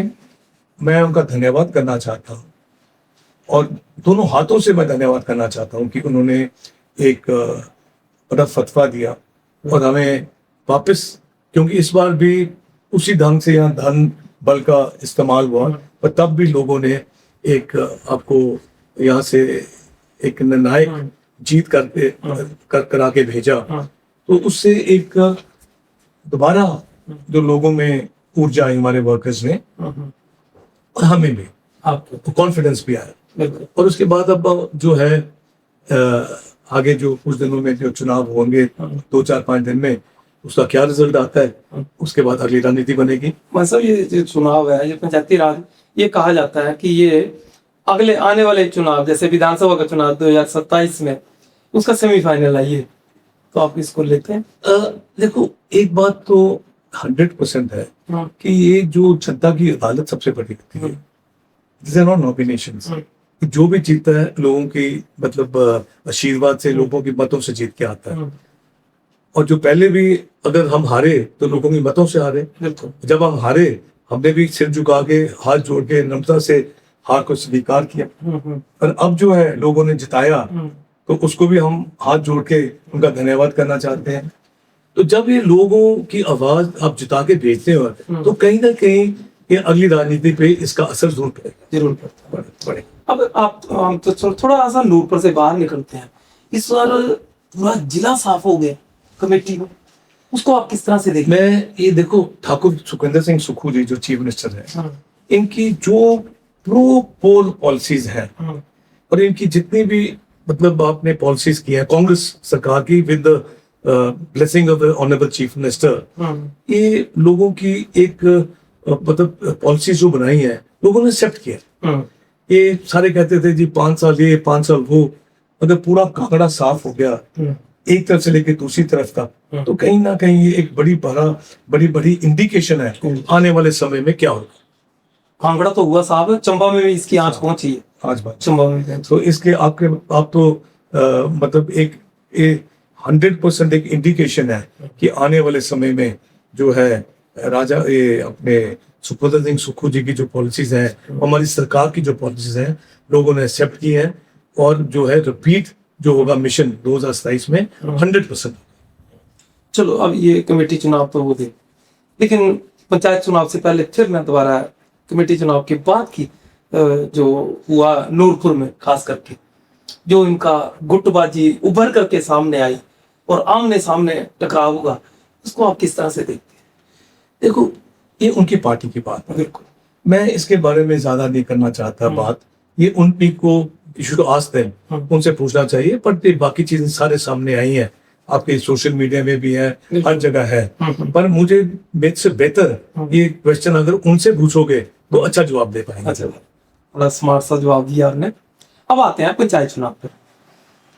मैं उनका धन्यवाद करना चाहता हूँ, और दोनों हाथों से मैं धन्यवाद करना चाहता हूँ कि उन्होंने एक बड़ा फतवा दिया और हमें वापस, क्योंकि इस बार भी उसी ढंग से यहाँ धन बल का इस्तेमाल हुआ, पर तब भी लोगों ने एक आपको यहाँ से एक निर्णायक जीत करके करा के भेजा, तो उससे एक दोबारा जो लोगों में ऊर्जा आई हमारे वर्कर्स में, और हमें भी आपको कॉन्फिडेंस भी आया। और उसके बाद अब जो है आगे जो कुछ दिनों में जो चुनाव होंगे 2-4-5 दिन में, उसका क्या रिजल्ट आता है, उसके बाद अगली रणनीति बनेगी। मतलब ये जो चुनाव है, ये पंचायती राज, ये कहा जाता है कि ये अगले आने वाले चुनाव, जैसे विधानसभा का चुनाव 2027 में, उसका सेमीफाइनल है ये, तो आप इसको लेते हैं? देखो, एक बात तो 100% है कि ये जो जनता की अदालत सबसे बड़ी होती है, दिस आर नॉट नॉमिनेशंस, जो भी जीतता है लोगों की मतलब आशीर्वाद से, लोगों की मतों से जीत के आता है। और जो पहले भी अगर हम हारे तो लोगों की मतों से हारे, जब हम हारे हमने भी सिर झुका के हाथ जोड़ के नम्रता से हार को स्वीकार किया। और अब जो है लोगों ने जिताया तो उसको भी हम हाथ जोड़ के उनका धन्यवाद करना चाहते हैं। तो जब ये लोगों की आवाज आप जिता के भेजते हो तो कहीं ना कहीं ये अगली राजनीति पे इसका असर जरूर पड़ेगा। जरूर पड़े। अब आप हम तो थोड़ा सा नूरपुर से बाहर निकलते हैं। इस बार पूरा जिला साफ हो गया कमेटी में, उसको आप किस तरह से देखते हैं? मैं ये देखो, ठाकुर सुखविंदर सिंह सुक्खू जी जो चीफ मिनिस्टर है, इनकी जो प्रो पोल पॉलिसीज हैं और इनकी जितनी भी मतलब आपने पॉलिसीज की है कांग्रेस सरकार की with blessing of the honourable chief minister, ये लोगों की एक मतलब पॉलिसीज जो बनाई है लोगों ने एक्सेप्ट किया। ये सारे कहते थे जी 5 साल ये 5 साल वो, मतलब पूरा कांगड़ा साफ हो गया एक तरफ से लेके दूसरी तरफ तक। तो कहीं ना कहीं ये एक बड़ी बड़ी इंडिकेशन है आने वाले समय में क्या होगा। कांगड़ा तो हुआ साहब, चंबा में भी इसकी आंच पहुंची है आज बात चंबा में। तो इसके आप तो मतलब एक 100% एक इंडिकेशन है कि आने वाले समय में जो है राजा ये अपने सुखविंदर सिंह सुक्खू जी की जो पॉलिसीज हैं, हमारी सरकार की जो पॉलिसीज हैं लोगों ने एक्सेप्ट की है और जो है रिपीट जो होगा मिशन 2027 में 100%। चलो अब ये कमेटी चुनाव तो हो गए, लेकिन पंचायत चुनाव से पहले फिर मैं दोबारा कमेटी चुनाव के बाद की जो हुआ नूरपुर में खास करके जो इनका गुटबाजी उभर करके सामने आई और आमने सामने टकराव हुआ, उसको आप किस तरह से देखते हैं? देखो ये उनकी पार्टी की बात है, बिल्कुल मैं इसके बारे में ज्यादा नहीं करना चाहता बात। ये उनकी को शुरू आज तक उनसे पूछना चाहिए, पर ये बाकी चीजें सारे सामने आई हैं, आपके सोशल मीडिया में भी है, हर जगह है। पर मुझे से बेहतर ये क्वेश्चन अगर उनसे पूछोगे तो अच्छा जवाब दे पाएंगे। अच्छा, बड़ा स्मार्ट सा जवाब दिया आपने। अब आते हैं पंचायत चुनाव पर।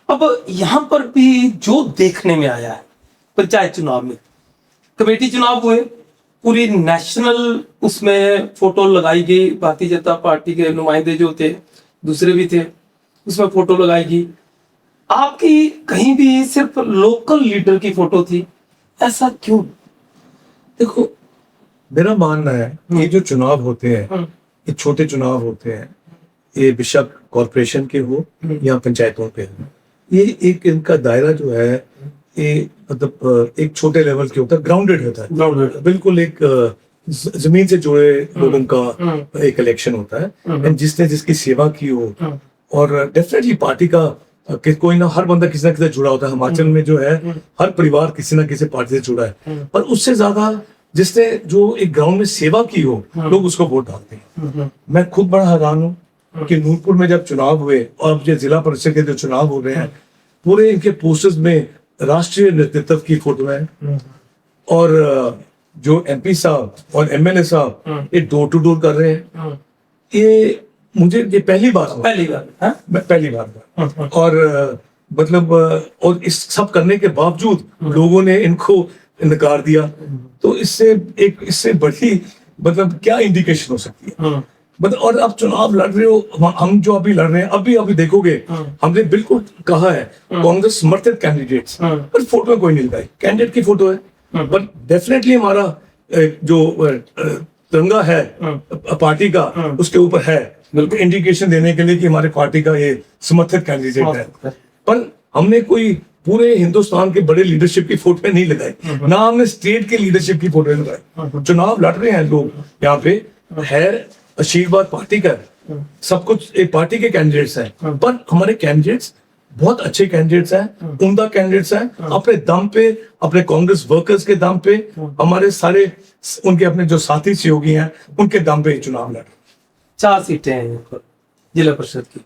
अब यहाँ पर भी जो देखने में आया है पंचायत चुनाव में, कमेटी चुनाव हुए, पूरी नेशनल उसमें फोटो लगाई गई, भारतीय जनता पार्टी के नुमाइंदे जो थे दूसरे भी थे उसमें फोटो लगाई गई। आपकी कहीं भी सिर्फ लोकल लीडर की फोटो थी, ऐसा क्यों? देखो मेरा मानना है ये जो चुनाव होते हैं ये छोटे चुनाव होते हैं, ये बेशक कॉरपोरेशन के हो या पंचायतों के हो, ये एक इनका दायरा जो है ये मतलब एक छोटे लेवल के होता है, ग्राउंडेड होता है, ग्राउंडेड बिल्कुल एक जमीन से जुड़े लोगों का एक इलेक्शन होता है। एंड जिसने जिसकी सेवा की हो, और डेफिनेटली पार्टी का कोई ना हर बंदा किसी ना किसी से जुड़ा होता है। हिमाचल में जो है हर परिवार किसी ना किसी पार्टी से जुड़ा है, पर उससे ज्यादा जिसने जो एक ग्राउंड में सेवा की हो लोग उसको वोट डालते हैं। मैं खुद बड़ा हैरान हूँ कि नूरपुर में जब चुनाव हुए और अब जो जिला परिषद के जो चुनाव हो रहे हैं, पूरे इनके पोस्टर्स में राष्ट्रीय नेतृत्व की फोटो है और जो एमपी साहब और एमएलए साहब ये डोर टू डोर कर रहे हैं। ये मुझे ये पहली बार और मतलब और इस सब करने के बावजूद लोगों ने इनको इनकार दिया। तो इससे बड़ी मतलब क्या इंडिकेशन हो सकती है? मतलब और अब चुनाव लड़ रहे हो, हम जो अभी लड़ रहे हैं अभी देखोगे हमने बिल्कुल कहा है कांग्रेस समर्थित कैंडिडेट्स, पर फोटो में कोई नहीं लगाई, कैंडिडेट की फोटो है। पर डेफिनेटली हमारा जो तिरंगा है पार्टी का उसके ऊपर है, बिल्कुल इंडिकेशन देने के लिए कि हमारे पार्टी का ये समर्थित कैंडिडेट है। पर हमने कोई पूरे हिंदुस्तान के बड़े लीडरशिप की फोटो नहीं लगाई, ना हमने स्टेट के लीडरशिप की फोटो लगाई। चुनाव लड़ रहे हैं लोग, यहाँ पे है आशीर्वाद पार्टी का, सब कुछ एक पार्टी के कैंडिडेट्स हैं, पर हमारे कैंडिडेट्स बहुत अच्छे कैंडिडेट्स हैं, उम्दा कैंडिडेट्स हैं, अपने दम पे, अपने कांग्रेस वर्कर्स के दम पे, हमारे सारे उनके अपने जो साथी सहयोगी हैं उनके दम पे चुनाव लड़। 4 सीटें हैं यहाँ पर जिला परिषद की,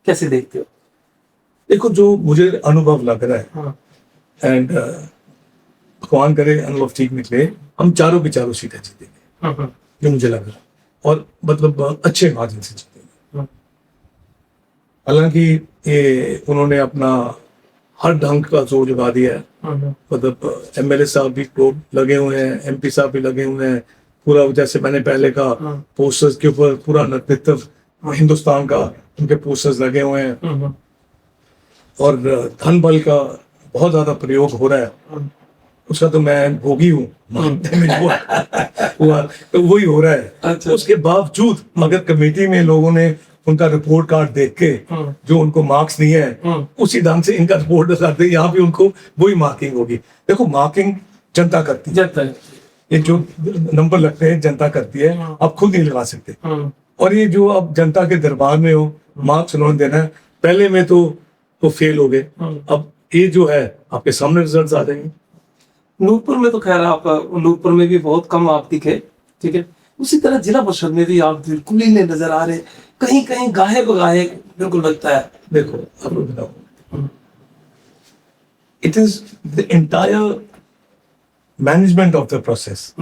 कैसे देखते हो? देखो जो मुझे अनुभव लग रहा है एंड भगवान करे अनुभव ठीक निकले, हम चारों की चारों सीटें जीतेंगे जो मुझे लग रहा है, और मतलब अच्छे मार्जिन से जीतेंगे। हालांकि ये उन्होंने अपना हर ढंग का जोर जगा दिया है, मतलब एमएलए साहब भी लगे हुए हैं, एमपी साहब भी लगे हुए हैं, पूरा जैसे मैंने पहले कहा पोस्टर्स के ऊपर पूरा नेतृत्व हिंदुस्तान का उनके पोस्टर्स लगे हुए हैं, और धन बल का बहुत ज्यादा प्रयोग हो रहा है। उसका तो मैं भोगी हूँ, तो वही हो रहा है। अच्छा। उसके बावजूद अगर कमेटी में लोगों ने उनका रिपोर्ट कार्ड देख के जो उनको मार्क्स नहीं है उसी ढंग से इनका रिपोर्ट लगाते हैं, यहाँ भी उनको वही मार्किंग होगी। देखो मार्किंग जनता करती है, जनता है। ये जो नंबर लगते हैं जनता करती है, आप खुद नहीं लगा सकते। और ये जो अब जनता के दरबार में हो मार्क्स उन्होंने देना है, पहले में तो फेल हो गए, अब ये जो है आपके सामने रिजल्ट्स आ जाएंगे। नूरपुर में तो खैर आप नूरपुर में भी बहुत कम आप दिखे, ठीक है। उसी तरह जिला परिषद में भी आप बिल्कुल ही नहीं नजर आ रहे, कहीं कहीं गाहे बगाहे बिल्कुल लगता है। देखो आपको बताओ, it is the entire management of the process.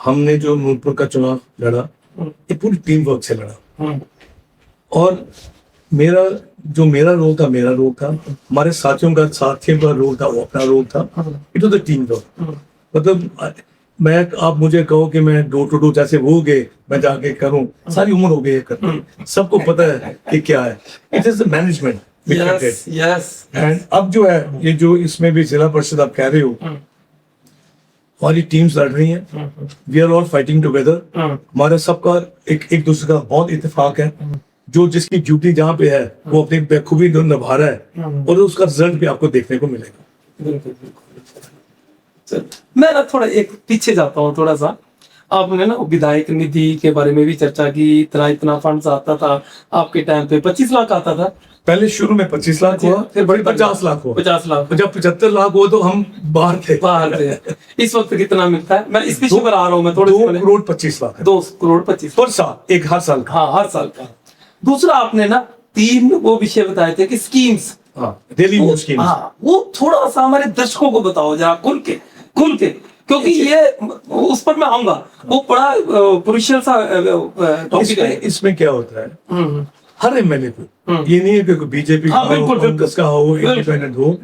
हमने जो नूरपुर का चुनाव लड़ा ये पूरी टीम वर्क से लड़ा, और मेरा रोल था हमारे साथियों का रोल था, वो अपना रोल था। It was the team work. मतलब मैं आप मुझे कहो कि मैं डोर टू डोर जैसे वो गए मैं जाके करूं, सारी उम्र हो गई है करते, सबको पता है कि क्या है। It is the management. Yes yes. And अब जो है ये जो इसमें भी जिला परिषद आप कह रहे हो, हमारी टीम्स लड़ रही हैं, we are all fighting together. हमारा सबका एक दूसरे का बहुत इत्तेफाक है। जो जिसकी ड्यूटी जहाँ पे है वो अपनी बखूबी निभा रहा है, और उसका रिजल्ट भी आपको देखने को मिलेगा। बिल्कुल बिल्कुल। मैं ना थोड़ा एक पीछे जाता हूँ थोड़ा सा। आपने ना विधायक निधि के बारे में भी चर्चा की, इतना फंड्स आता था आपके टाइम पे, 25 लाख आता था पहले शुरू में 25 लाख हुआ, फिर बड़ी 50 लाख हुआ, 50 लाख। जब 75 लाख हुआ तो हम बाहर थे। इस वक्त कितना मिलता है? मैं इस विषय पर आ रहा हूँ मैं थोड़े 2 करोड़ 25 लाख 2 करोड़ 25 पर साल, एक हर साल का। हाँ हर साल का। दूसरा आपने ना 3 वो विषय बताए थे कि स्कीम्स, डेली न्यूज स्कीम्स। हाँ वो थोड़ा सा हमारे दर्शकों को बताओ जरा खुल के, क्योंकि ये उस पर मैं आऊंगा, वो बड़ा क्रूशियल सा टॉपिक है। इसमें क्या होता है, हर एमएलए को ये नहीं है कि बीजेपी का हो, कांग्रेस का हो, इंडिपेंडेंट हो,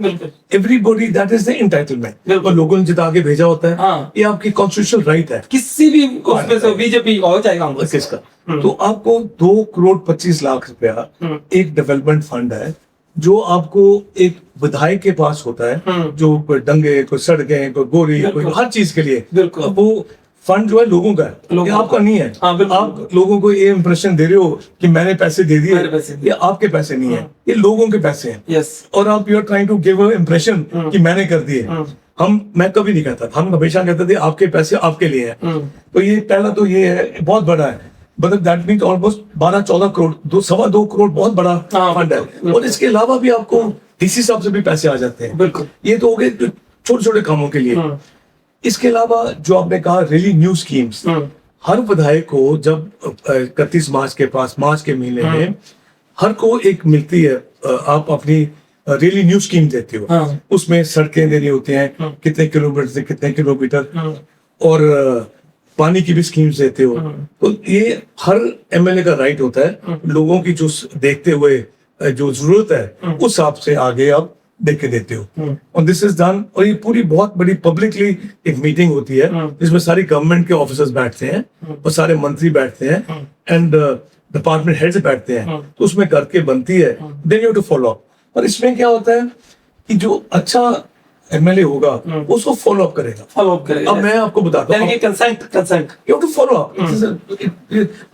everybody that is the entitlement. और लोगों ने जिता के भेजा होता है, ये आपकी कॉन्स्टिट्यूशनल राइट है, किसी भी उसमें से बीजेपी हो चाहे कांग्रेस किसका। तो आपको 2 करोड़ 25 लाख रुपया एक डेवलपमेंट फंड है जो आपको एक विधायक के पास होता है, जो कोई दंगे, कोई सड़कें, कोई गोरी, कोई हर चीज के लिए। वो फंड जो है लोगों का है, ये आपका नहीं है। आप लोगों को ये इंप्रेशन दे रहे हो कि मैंने पैसे दे दिए, ये आपके पैसे नहीं है, ये लोगों के पैसे हैं। और आप you are trying to give a impression कि मैंने कर दिए। मैं कभी नहीं कहता, हम हमेशा कहते थे आपके पैसे आपके लिए हैं। तो ये पहला तो ये है, बहुत बड़ा है, मतलब that means almost 12-14 crore, 2.25 crore बहुत बड़ा फंड है। और इसके अलावा भी आपको डीसी साहब से भी पैसे आ जाते हैं। बिल्कुल, ये तो हो गए छोटे छोटे कामों के लिए। इसके अलावा जो आपने कहा रियली न्यू स्कीम्स, हर विधायक को जब 31 मार्च के पास, मार्च के महीने में हर को एक मिलती है, आप अपनी रियली न्यू स्कीम देते हो। उसमें सड़कें देनी होती हैं, कितने किलोमीटर से कितने किलोमीटर, और पानी की भी स्कीम्स देते हो। तो ये हर एमएलए का राइट होता है, लोगों की जो देखते हुए जो जरूरत है उस हिसाब से आगे आप देख के देते हो। और दिस इज डन। और ये पूरी बहुत बड़ी पब्लिकली एक मीटिंग होती है जिसमें सारी गवर्नमेंट के ऑफिसर्स बैठते हैं और सारे मंत्री बैठते हैं एंड डिपार्टमेंट हेड्स बैठते हैं। तो उसमें करके बनती है, then you to follow up. और इसमें क्या होता है कि जो अच्छा एमएलए होगा उसको फॉलो अप करेगा। अब मैं आपको बताता हूँ, consent you to follow up.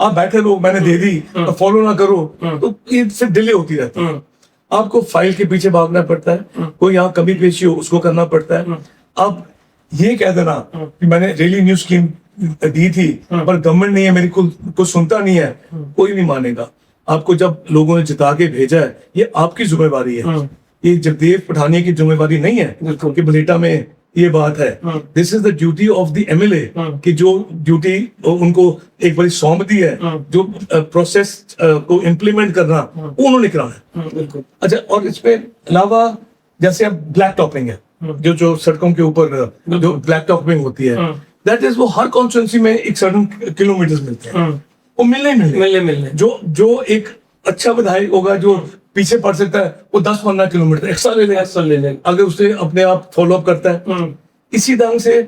आप बैठे रहो, मैंने दे दी, फॉलो ना करो तो ये फिर डिले होती रहती है। आपको फाइल के पीछे भागना पड़ता है, कोई यहाँ कमी पेशी हो उसको करना पड़ता है। अब ये कह देना कि मैंने रियली न्यू स्कीम दी थी पर गवर्नमेंट नहीं है, मेरी को सुनता नहीं है, कोई नहीं मानेगा। आपको जब लोगों ने जिता के भेजा है, ये आपकी जिम्मेवारी है। ये जगदेव पठानिया की जिम्मेवारी नहीं है कि बलेटा में ये बात है। This is the duty of the MLA कि जो ड्यूटी उनको एक बार सौंप दी है, जो प्रोसेस को इम्प्लीमेंट करना वो उन्होंने कराना है। अच्छा, और इसमें अलावा जैसे अब ब्लैक टॉपिंग है, जो सड़कों के ऊपर जो ब्लैक टॉपिंग होती है, दैट इज वो हर कॉन्स्टिट्यूंसी में एक सर्टेन किलोमीटर मिलते हैं, वो मिलने जो एक अच्छा विधायक होगा जो पीछे पड़ सकता है, वो 10-15 किलोमीटर एक्स्ट्रा ले लेगा अगर उसे अपने आप फॉलो अप करता है। इसी ढंग से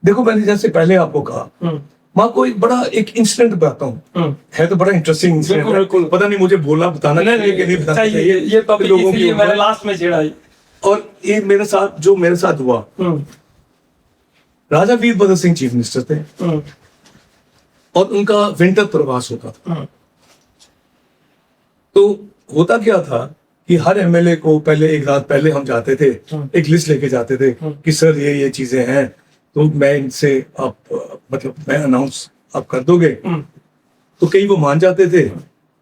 देखो, मैंने जैसे पहले आपको कहा, माँ को एक बड़ा एक इंसिडेंट बताता हूँ, है तो बड़ा इंटरेस्टिंग इंसिडेंट। पता नहीं मुझे बोलना बताना चाहिए कि नहीं बताना चाहिए, ये टॉपिक इसलिए मैंने लास्ट में छेड़ा है। और ये मेरे साथ हुआ, राजा वीरभद्र सिंह चीफ मिनिस्टर थे और उनका विंटर प्रवास होता था। तो होता क्या था कि हर एमएलए को पहले एक रात पहले हम जाते थे, एक लिस्ट लेके जाते थे कि सर ये चीजें हैं, तो मैं इनसे आप मतलब मैं अनाउंस आप कर दोगे। तो कई वो मान जाते थे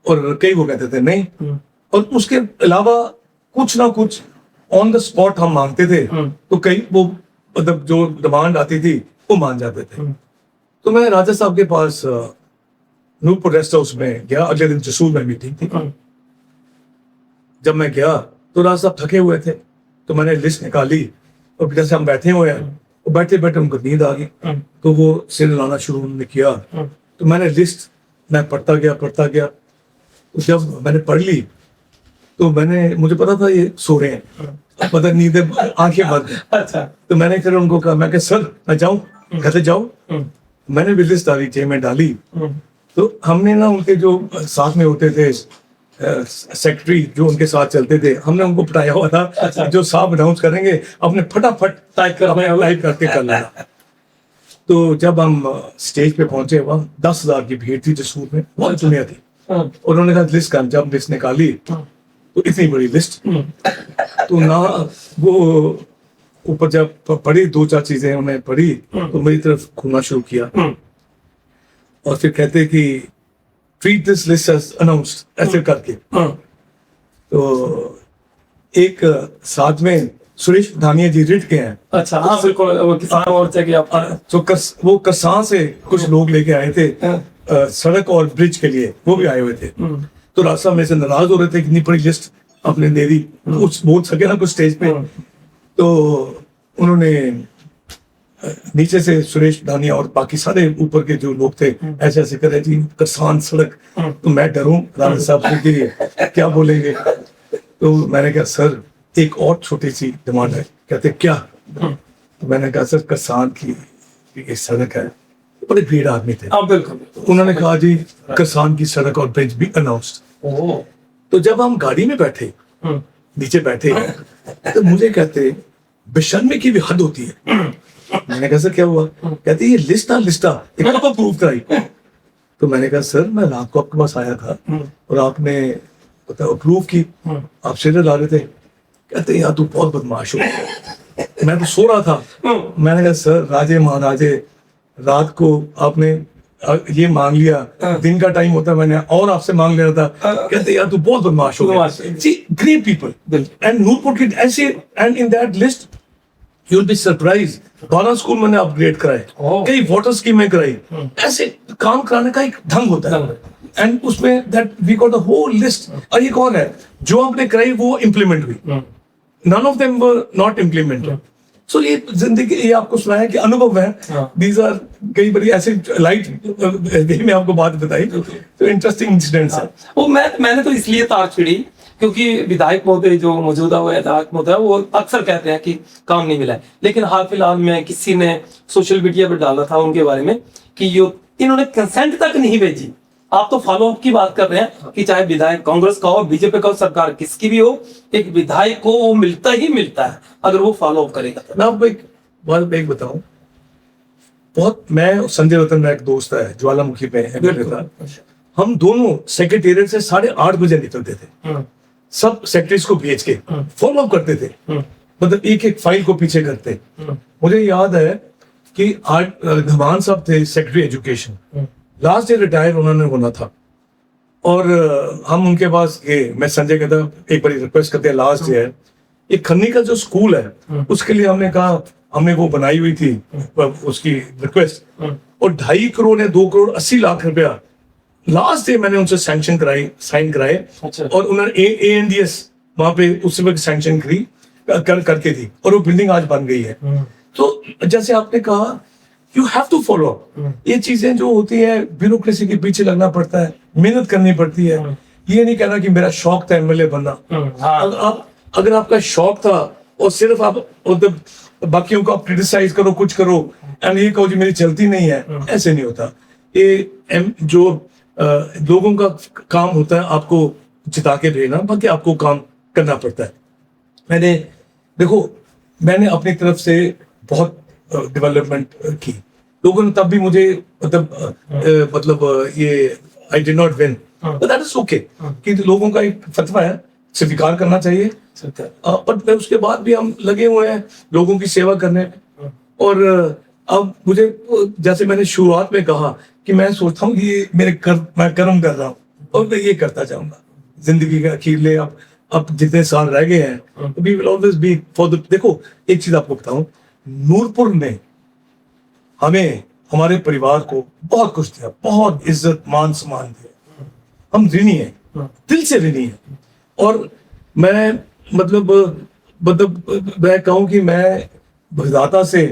और कई वो कहते थे नहीं। और उसके अलावा कुछ ना कुछ ऑन द स्पॉट हम मांगते थे, तो कई वो मतलब जो डिमांड आती थी वो मान जाते थे। तो मैं राजा साहब के पास नूरपुर रेस्ट हाउस में गया, अगले दिन जसूर में मीटिंग थी। जब मैं गया तो राजा साहब थके हुए थे, तो मैंने लिस्ट निकाली और जैसे हम बैठे हुए हैं, वो बैठे बैठे उनको नींद आ गई, तो वो सिर हिलाना शुरू उन्होंने किया। तो मैंने लिस्ट मैं पढ़ता गया। तो जब मैंने पढ़ ली तो मुझे पता था ये सो रहे हैं, पता नींद आंखें बंद हैं। अच्छा। तो मैंने फिर उनको कहा, मैं सर मैं जाऊं, कहते जाओ। मैंने भी लिस्ट डाली, जेब में डाली। तो हमने ना उनके जो साथ में होते थे सेक्रेटरी जो उनके साथ चलते थे, हमने उनको बताया हुआ था। अच्छा। जो साहब अनाउंस करेंगे अपने फटाफट टाइप करके कर लेना। तो जब हम स्टेज पे पहुंचे, वहाँ 10,000 की भीड़ थी जसूर में, बहुत दुनिया थी। और उन्होंने कहा लिस्ट का, जब लिस्ट निकाली तो इतनी बड़ी लिस्ट, तो ना वो ऊपर जब पढ़ी 2-4 चीजें उन्हें पढ़ी तो मेरी तरफ घूमना शुरू किया और फिर कहते कि treat this list as announced, ऐसे करके। तो एक साथ में सुरेश धानिया जी रिट के हैं। अच्छा, हाँ बिल्कुल, वो किसान मोर्चा के आप तो वो करसान से कुछ लोग लेके आए थे सड़क और ब्रिज के लिए, वो भी आए हुए थे। तो राजा साहब मेरे से नाराज हो रहे थे, इतनी बड़ी लिस्ट आपने दे दी, कुछ बोल सके ना कुछ स्टेज पे। तो उन्होंने नीचे से सुरेश धानिया और बाकी सारे ऊपर के जो लोग थे ऐसे ऐसे करे जी किसान सड़क। तो मैं डरूं राजा साहब से कि क्या बोलेंगे। तो मैंने कहा सर एक और छोटी सी डिमांड है। कहते क्या। तो मैंने कहा सर किसान की एक सड़क है, बड़े भीड़ आदमी थे। बिल्कुल। उन्होंने कहा जी किसान की सड़क और ब्रिज भी अनाउंस्ड। तो जब हम गाड़ी में बैठे, नीचे बैठे, तो मुझे कहते बेशर्मी की भी हद होती है। मैंने कहा सर क्या हुआ। कहते ये लिस्टा एक अप्रूव कराई। तो मैंने कहा सर मैं रात को आपके पास आया था और आपने अप्रूव की, आप सिर ला रहे थे। कहते यार तू बहुत बदमाश हो। मैं तो सो रहा था। मैंने कहा सर राजे महाराजे रात को आपने ये मांग लिया, दिन का टाइम होता मैंने और आपसे मांग लेना था। कहते यार तू बहुत बदमाश हो गया। See, great people and Nurpur की ऐसे, and in that list you'll be surprised, 12 school मैंने अपग्रेड कराए, कई वाटर स्कीमें कराई। ऐसे काम कराने का एक ढंग होता है। एंड उसमें that we got a whole list। और ये कौन है जो आपने कराई वो इम्प्लीमेंट हुई, none of them were not implemented। सो ये जिंदगी, ये आपको सुनाया कि अनुभव है। दीज आर कई बड़ी ऐसे लाइट वे में आपको बात बताई, तो इंटरेस्टिंग इंसिडेंट्स है। वो मैंने तो इसलिए तार छिड़ी क्योंकि विधायक महोदय जो मौजूदा विधायक महोदय वो अक्सर कहते हैं कि काम नहीं मिला है। लेकिन हाल फिलहाल में किसी ने सोशल मीडिया पर डाला था उनके बारे में कि इन्होंने कंसेंट तक नहीं भेजी। आप तो फॉलो अप की बात कर रहे हैं कि चाहे विधायक कांग्रेस का हो, बीजेपी का हो, सरकार किसकी भी हो, एक विधायक को वो मिलता ही मिलता है अगर वो फॉलो अप करेगा। मैं आपको एक बात बताऊं, बहुत मैं संजय रतन मेरा एक दोस्त है ज्वालामुखी में है, हम दोनों सेक्रेटेरिएट से 8:30 बजे निकलते थे, सब सेक्रेटरीज को भेज के फॉलो अप करते थे, मतलब एक एक फाइल को पीछे करते। मुझे याद है कि आज धमान साहब थे secretary education, last day retire उन्होंने होना था और हम उनके पास गए। मैं संजय कहता एक बड़ी रिक्वेस्ट करते हैं, लास्ट डे है, एक खन्नी का जो स्कूल है उसके लिए हमने कहा, हमने वो बनाई हुई थी उसकी रिक्वेस्ट, और 2.5 करोड़ या 2 करोड़ 80 लाख रुपया लास्ट डे मैंने उनसे सैंक्शन कराई, साइन कराए। अच्छा। और उन्होंने ANDS वहां पे उस वक्त सैंक्शन करके दी और वो बिल्डिंग आज बन गई है। तो जैसे आपने कहा यू हैव टू फॉलो। ये चीजें जो होती है ब्यूरोक्रेसी के पीछे लगना पड़ता है, मेहनत करनी पड़ती है। ये नहीं कहना कि मेरा शौक था MLA बनना। अगर आपका शौक था और सिर्फ आप बाकियों को आप क्रिटिसाइज करो, कुछ करो एंड ये कहो जी मेरी चलती नहीं है, ऐसे नहीं होता। ये जो लोगों का काम होता है आपको जिता के देना, बाकी आपको काम करना पड़ता है। मैंने अपनी तरफ से बहुत डेवलपमेंट की। लोगों ने तब भी मुझे मतलब ये I did not win, but that is okay, कि लोगों का एक फतवा है, स्वीकार करना चाहिए। बट उसके बाद भी हम लगे हुए हैं लोगों की सेवा करने में। और अब मुझे, जैसे मैंने शुरुआत में कहा कि मैं सोचता हूँ कि मैं कर्म कर रहा हूँ और मैं ये करता जाऊंगा जिंदगी के अखीरले। अब जितने साल रह गए हैं, we will always be for the. देखो एक चीज आपको बताऊं, नूरपुर ने हमें, हमारे परिवार को बहुत कुछ दिया, बहुत इज्जत मान सम्मान दिया। हम ऋणी हैं, दिल से ऋणी हैं। और मैं मतलब मैं कहूँ कि मैं विधाता से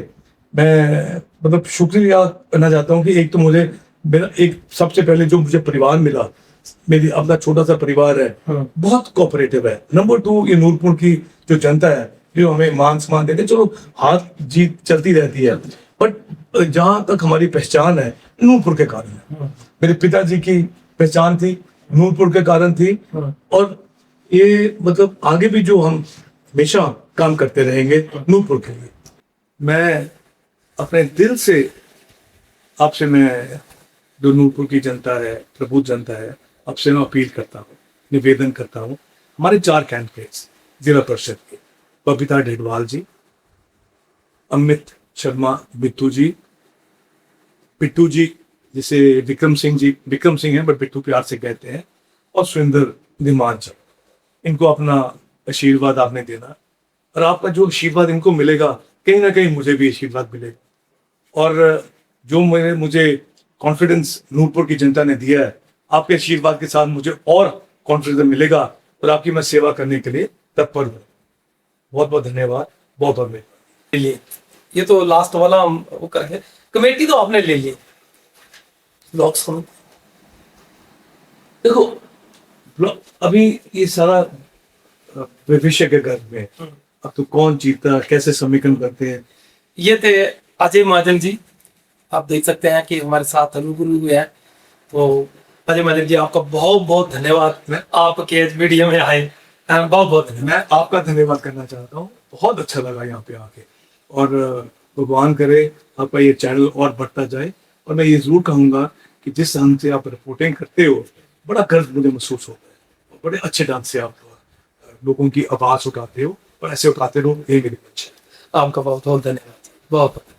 मैं मतलब शुक्रिया करना चाहता हूँ कि एक तो मुझे मेरा एक सबसे पहले जो मुझे परिवार मिला, मेरी अपना छोटा सा परिवार है, बहुत कोऑपरेटिव है। नंबर 2, ये नूरपुर की जो जनता है जो हमें मान सम्मान देते, चलो हाथ जीत चलती रहती है, बट जहां तक हमारी पहचान है नूरपुर के कारण है। मेरे पिताजी की पहचान थी नूरपुर के कारण थी। और ये मतलब आगे भी जो हम हमेशा काम करते रहेंगे नूरपुर के लिए। मैं अपने दिल से आपसे, मैं जो नूरपुर की जनता है, प्रबुद्ध जनता है, आपसे मैं अपील करता हूँ, निवेदन करता हूँ। हमारे 4 कैंडिडेट्स जिला परिषद के, बबीता ढेडवाल जी, अमित शर्मा बिट्टू जी, पिट्टू जी, जिसे विक्रम सिंह है बट बिट्टू प्यार से कहते हैं, और सुरेंद्र धीमान जी। इनको अपना आशीर्वाद आपने देना, और आपका जो आशीर्वाद इनको मिलेगा, कहीं ना कहीं मुझे भी आशीर्वाद मिलेगा। और जो मुझे कॉन्फिडेंस नूरपुर की जनता ने दिया है, आपके आशीर्वाद के साथ मुझे और कॉन्फिडेंस मिलेगा, और आपकी मैं सेवा करने के लिए तत्पर हूँ। बहुत बहुत धन्यवाद, बहुत बहुत मेहरबानी। लिए ये तो लास्ट वाला हम वो करेंगे। कमेटी तो आपने ले ली, ब्लॉक सुनो। देखो अभी ये सारा भविष्य के घर में, अब तो कौन जीतता, कैसे समीकरण करते हैं। ये थे अजय महाजन जी, आप देख सकते हैं कि हमारे साथ रूबरू हुए हैं। तो अजय महाजन जी, आपका बहुत बहुत धन्यवाद, आपके मीडिया में आए, बहुत बहुत धन्यवाद। मैं आपका धन्यवाद करना चाहता हूँ, बहुत अच्छा लगा यहाँ पे आके। और भगवान करे आपका ये चैनल और बढ़ता जाए। और मैं ये जरूर कहूँगा कि जिस ढंग से आप रिपोर्टिंग करते हो, बड़ा गर्व मुझे महसूस होता है। बड़े अच्छे ढंग से आप लोगों की आवाज उठाते हो, और ऐसे उठाते रहो, ये मेरी इच्छा है। आपका बहुत बहुत धन्यवाद, बहुत बहुत।